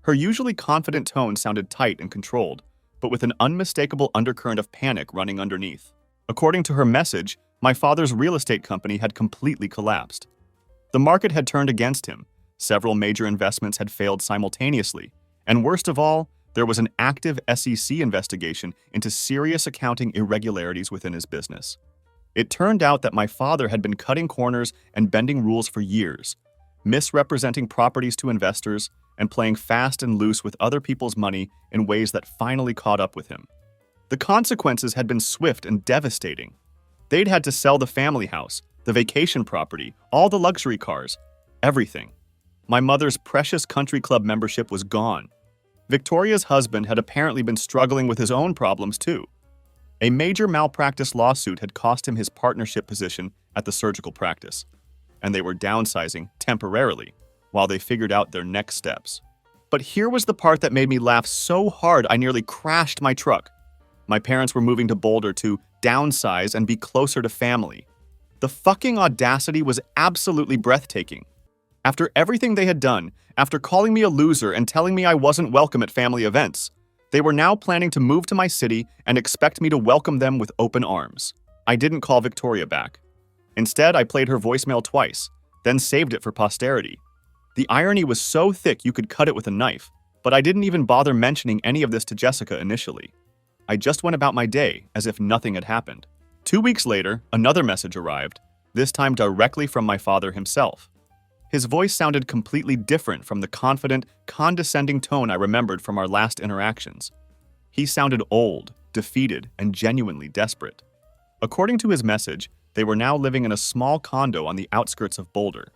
Her usually confident tone sounded tight and controlled, but with an unmistakable undercurrent of panic running underneath. According to her message, my father's real estate company had completely collapsed. The market had turned against him, several major investments had failed simultaneously, and worst of all, there was an active SEC investigation into serious accounting irregularities within his business. It turned out that my father had been cutting corners and bending rules for years, misrepresenting properties to investors, and playing fast and loose with other people's money in ways that finally caught up with him. The consequences had been swift and devastating. They'd had to sell the family house, the vacation property, all the luxury cars, everything. My mother's precious country club membership was gone. Victoria's husband had apparently been struggling with his own problems too. A major malpractice lawsuit had cost him his partnership position at the surgical practice, and they were downsizing temporarily while they figured out their next steps. But here was the part that made me laugh so hard I nearly crashed my truck. My parents were moving to Boulder to downsize and be closer to family. The fucking audacity was absolutely breathtaking. After everything they had done, after calling me a loser and telling me I wasn't welcome at family events, they were now planning to move to my city and expect me to welcome them with open arms. I didn't call Victoria back. Instead, I played her voicemail twice, then saved it for posterity. The irony was so thick you could cut it with a knife, but I didn't even bother mentioning any of this to Jessica initially. I just went about my day as if nothing had happened. 2 weeks later, another message arrived, this time directly from my father himself. His voice sounded completely different from the confident, condescending tone I remembered from our last interactions. He sounded old, defeated, and genuinely desperate. According to his message, they were now living in a small condo on the outskirts of Boulder.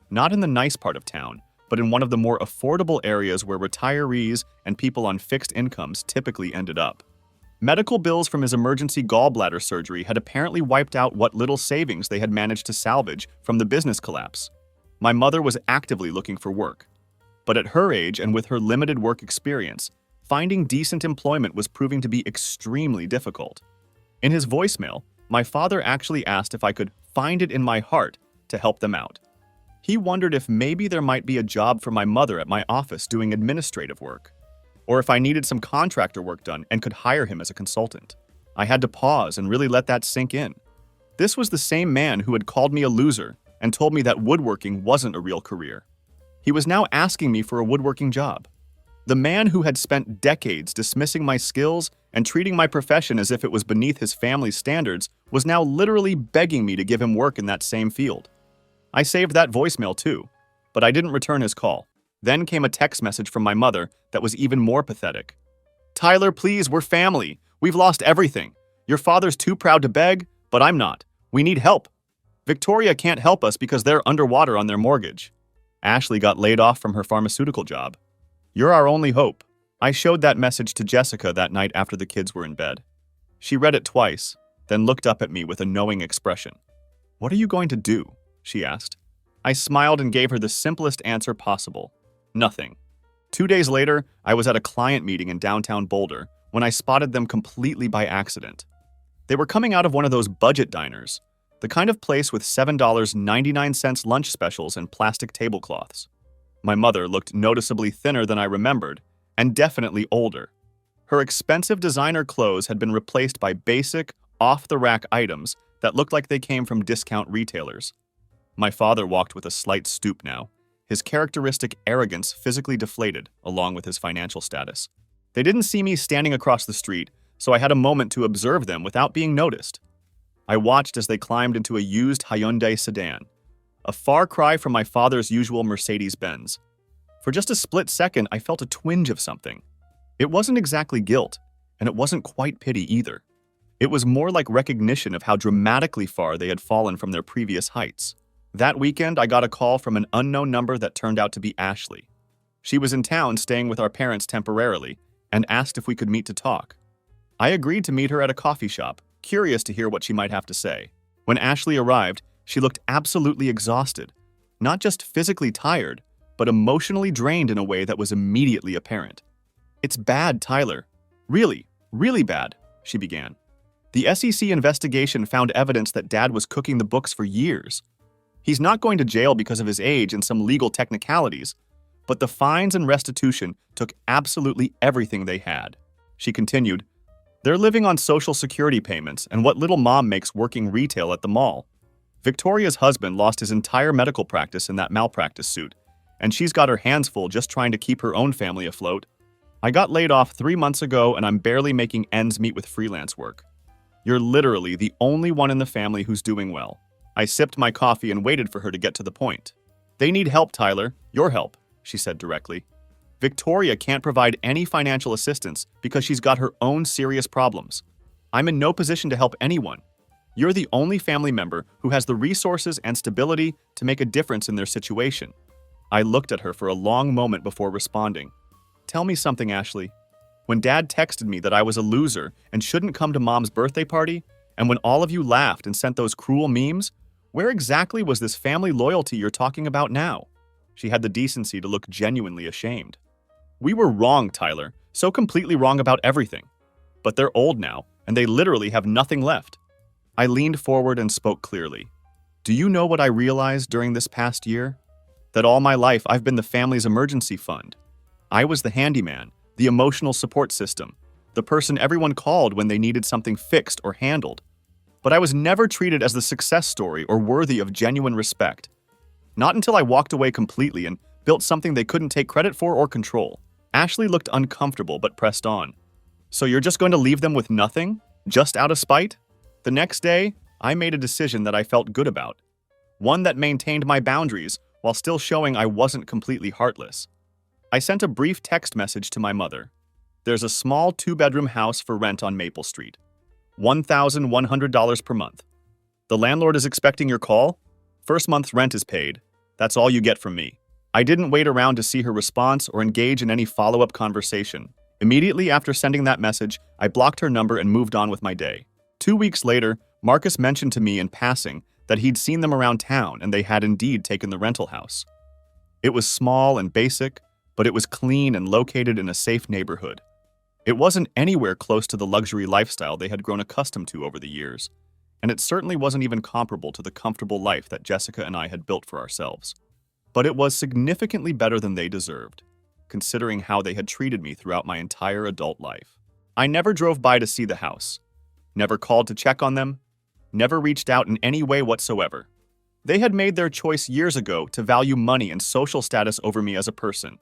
Not in the nice part of town, but in one of the more affordable areas where retirees and people on fixed incomes typically ended up. Medical bills from his emergency gallbladder surgery had apparently wiped out what little savings they had managed to salvage from the business collapse. My mother was actively looking for work. But at her age and with her limited work experience, finding decent employment was proving to be extremely difficult. In his voicemail, my father actually asked if I could find it in my heart to help them out. He wondered if maybe there might be a job for my mother at my office doing administrative work, or if I needed some contractor work done and could hire him as a consultant. I had to pause and really let that sink in. This was the same man who had called me a loser and told me that woodworking wasn't a real career. He was now asking me for a woodworking job. The man who had spent decades dismissing my skills and treating my profession as if it was beneath his family's standards was now literally begging me to give him work in that same field. I saved that voicemail too, but I didn't return his call. Then came a text message from my mother that was even more pathetic. "Tyler, please, we're family. We've lost everything. Your father's too proud to beg, but I'm not. We need help. Victoria can't help us because they're underwater on their mortgage. Ashley got laid off from her pharmaceutical job. You're our only hope." I showed that message to Jessica that night after the kids were in bed. She read it twice, then looked up at me with a knowing expression. "What are you going to do?" she asked. I smiled and gave her the simplest answer possible. Nothing. 2 days later, I was at a client meeting in downtown Boulder when I spotted them completely by accident. They were coming out of one of those budget diners, the kind of place with $7.99 lunch specials and plastic tablecloths. My mother looked noticeably thinner than I remembered, and definitely older. Her expensive designer clothes had been replaced by basic, off-the-rack items that looked like they came from discount retailers. My father walked with a slight stoop now, his characteristic arrogance physically deflated along with his financial status. They didn't see me standing across the street, so I had a moment to observe them without being noticed. I watched as they climbed into a used Hyundai sedan, a far cry from my father's usual Mercedes-Benz. For just a split second, I felt a twinge of something. It wasn't exactly guilt, and it wasn't quite pity either. It was more like recognition of how dramatically far they had fallen from their previous heights. That weekend, I got a call from an unknown number that turned out to be Ashley. She was in town staying with our parents temporarily and asked if we could meet to talk. I agreed to meet her at a coffee shop, curious to hear what she might have to say. When Ashley arrived, she looked absolutely exhausted, not just physically tired, but emotionally drained in a way that was immediately apparent. "It's bad, Tyler. Really, really bad," she began. "The SEC investigation found evidence that Dad was cooking the books for years. He's not going to jail because of his age and some legal technicalities, but the fines and restitution took absolutely everything they had." She continued, "They're living on Social Security payments and what little Mom makes working retail at the mall. Victoria's husband lost his entire medical practice in that malpractice suit, and she's got her hands full just trying to keep her own family afloat. I got laid off 3 months ago and I'm barely making ends meet with freelance work. You're literally the only one in the family who's doing well." I sipped my coffee and waited for her to get to the point. "They need help, Tyler. Your help," she said directly. "Victoria can't provide any financial assistance because she's got her own serious problems. I'm in no position to help anyone. You're the only family member who has the resources and stability to make a difference in their situation." I looked at her for a long moment before responding. "Tell me something, Ashley. When Dad texted me that I was a loser and shouldn't come to Mom's birthday party, and when all of you laughed and sent those cruel memes, where exactly was this family loyalty you're talking about now?" She had the decency to look genuinely ashamed. "We were wrong, Tyler, so completely wrong about everything. But they're old now, and they literally have nothing left." I leaned forward and spoke clearly. "Do you know what I realized during this past year? That all my life I've been the family's emergency fund. I was the handyman, the emotional support system, the person everyone called when they needed something fixed or handled. But I was never treated as the success story or worthy of genuine respect. Not until I walked away completely and built something they couldn't take credit for or control." Ashley looked uncomfortable but pressed on. "So you're just going to leave them with nothing? Just out of spite?" The next day, I made a decision that I felt good about. One that maintained my boundaries while still showing I wasn't completely heartless. I sent a brief text message to my mother. "There's a small 2-bedroom house for rent on Maple Street. $1,100 per month. The landlord is expecting your call. First month's rent is paid. That's all you get from me." I didn't wait around to see her response or engage in any follow-up conversation. Immediately after sending that message, I blocked her number and moved on with my day. 2 weeks later, Marcus mentioned to me in passing that he'd seen them around town and they had indeed taken the rental house. It was small and basic, but it was clean and located in a safe neighborhood. It wasn't anywhere close to the luxury lifestyle they had grown accustomed to over the years, and it certainly wasn't even comparable to the comfortable life that Jessica and I had built for ourselves. But it was significantly better than they deserved, considering how they had treated me throughout my entire adult life. I never drove by to see the house, never called to check on them, never reached out in any way whatsoever. They had made their choice years ago to value money and social status over me as a person.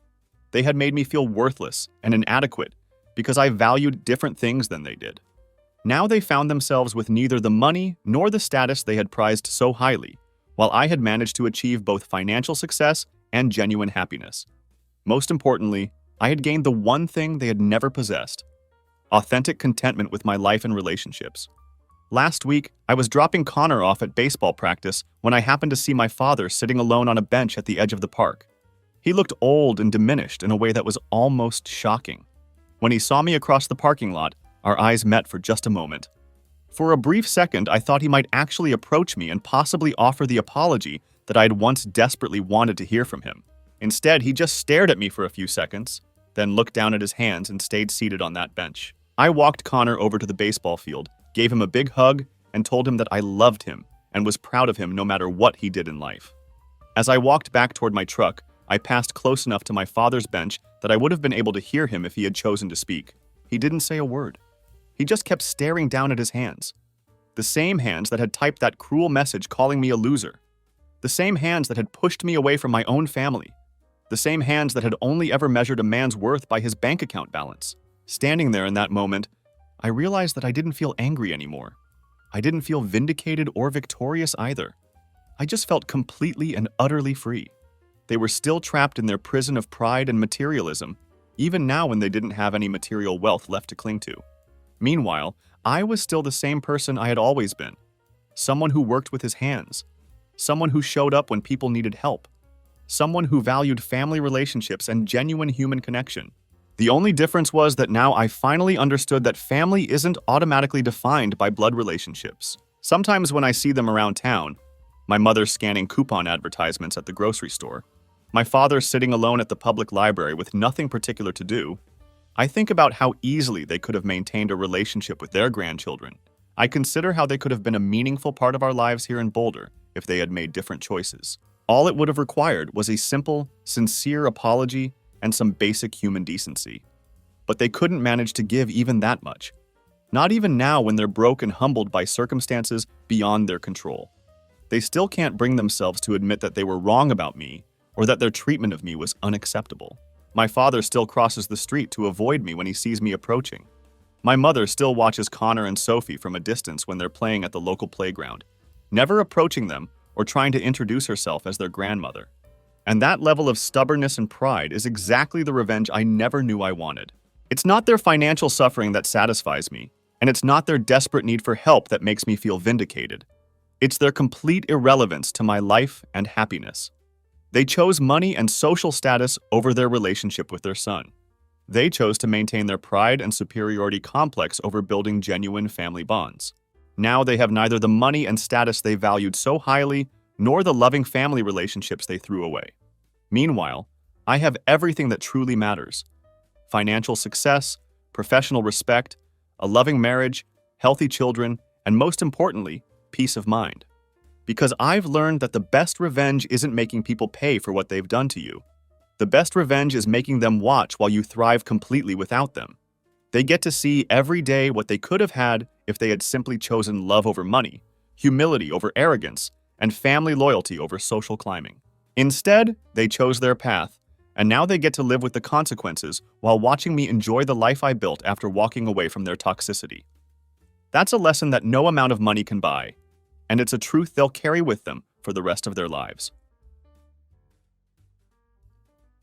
They had made me feel worthless and inadequate because I valued different things than they did. Now they found themselves with neither the money nor the status they had prized so highly, while I had managed to achieve both financial success and genuine happiness. Most importantly, I had gained the one thing they had never possessed: authentic contentment with my life and relationships. Last week, I was dropping Connor off at baseball practice when I happened to see my father sitting alone on a bench at the edge of the park. He looked old and diminished in a way that was almost shocking. When he saw me across the parking lot, our eyes met for just a moment. For a brief second, I thought he might actually approach me and possibly offer the apology that I had once desperately wanted to hear from him. Instead, he just stared at me for a few seconds, then looked down at his hands and stayed seated on that bench. I walked Connor over to the baseball field, gave him a big hug, and told him that I loved him and was proud of him no matter what he did in life. As I walked back toward my truck, I passed close enough to my father's bench that I would have been able to hear him if he had chosen to speak. He didn't say a word. He just kept staring down at his hands. The same hands that had typed that cruel message calling me a loser. The same hands that had pushed me away from my own family. The same hands that had only ever measured a man's worth by his bank account balance. Standing there in that moment, I realized that I didn't feel angry anymore. I didn't feel vindicated or victorious either. I just felt completely and utterly free. They were still trapped in their prison of pride and materialism, even now when they didn't have any material wealth left to cling to. Meanwhile, I was still the same person I had always been. Someone who worked with his hands. Someone who showed up when people needed help. someone who valued family relationships and genuine human connection. The only difference was that now I finally understood that family isn't automatically defined by blood relationships. Sometimes when I see them around town, my mother scanning coupon advertisements at the grocery store, my father sitting alone at the public library with nothing particular to do, I think about how easily they could have maintained a relationship with their grandchildren. I consider how they could have been a meaningful part of our lives here in Boulder if they had made different choices. All it would have required was a simple, sincere apology and some basic human decency. But they couldn't manage to give even that much. Not even now when they're broke and humbled by circumstances beyond their control. They still can't bring themselves to admit that they were wrong about me or that their treatment of me was unacceptable. My father still crosses the street to avoid me when he sees me approaching. My mother still watches Connor and Sophie from a distance when they're playing at the local playground, never approaching them or trying to introduce herself as their grandmother. And that level of stubbornness and pride is exactly the revenge I never knew I wanted. It's not their financial suffering that satisfies me, and it's not their desperate need for help that makes me feel vindicated. It's their complete irrelevance to my life and happiness. They chose money and social status over their relationship with their son. They chose to maintain their pride and superiority complex over building genuine family bonds. Now they have neither the money and status they valued so highly, nor the loving family relationships they threw away. Meanwhile, I have everything that truly matters: financial success, professional respect, a loving marriage, healthy children, and most importantly, peace of mind. Because I've learned that the best revenge isn't making people pay for what they've done to you. The best revenge is making them watch while you thrive completely without them. They get to see every day what they could have had if they had simply chosen love over money, humility over arrogance, and family loyalty over social climbing. Instead, they chose their path, and now they get to live with the consequences while watching me enjoy the life I built after walking away from their toxicity. That's a lesson that no amount of money can buy, and it's a truth they'll carry with them for the rest of their lives.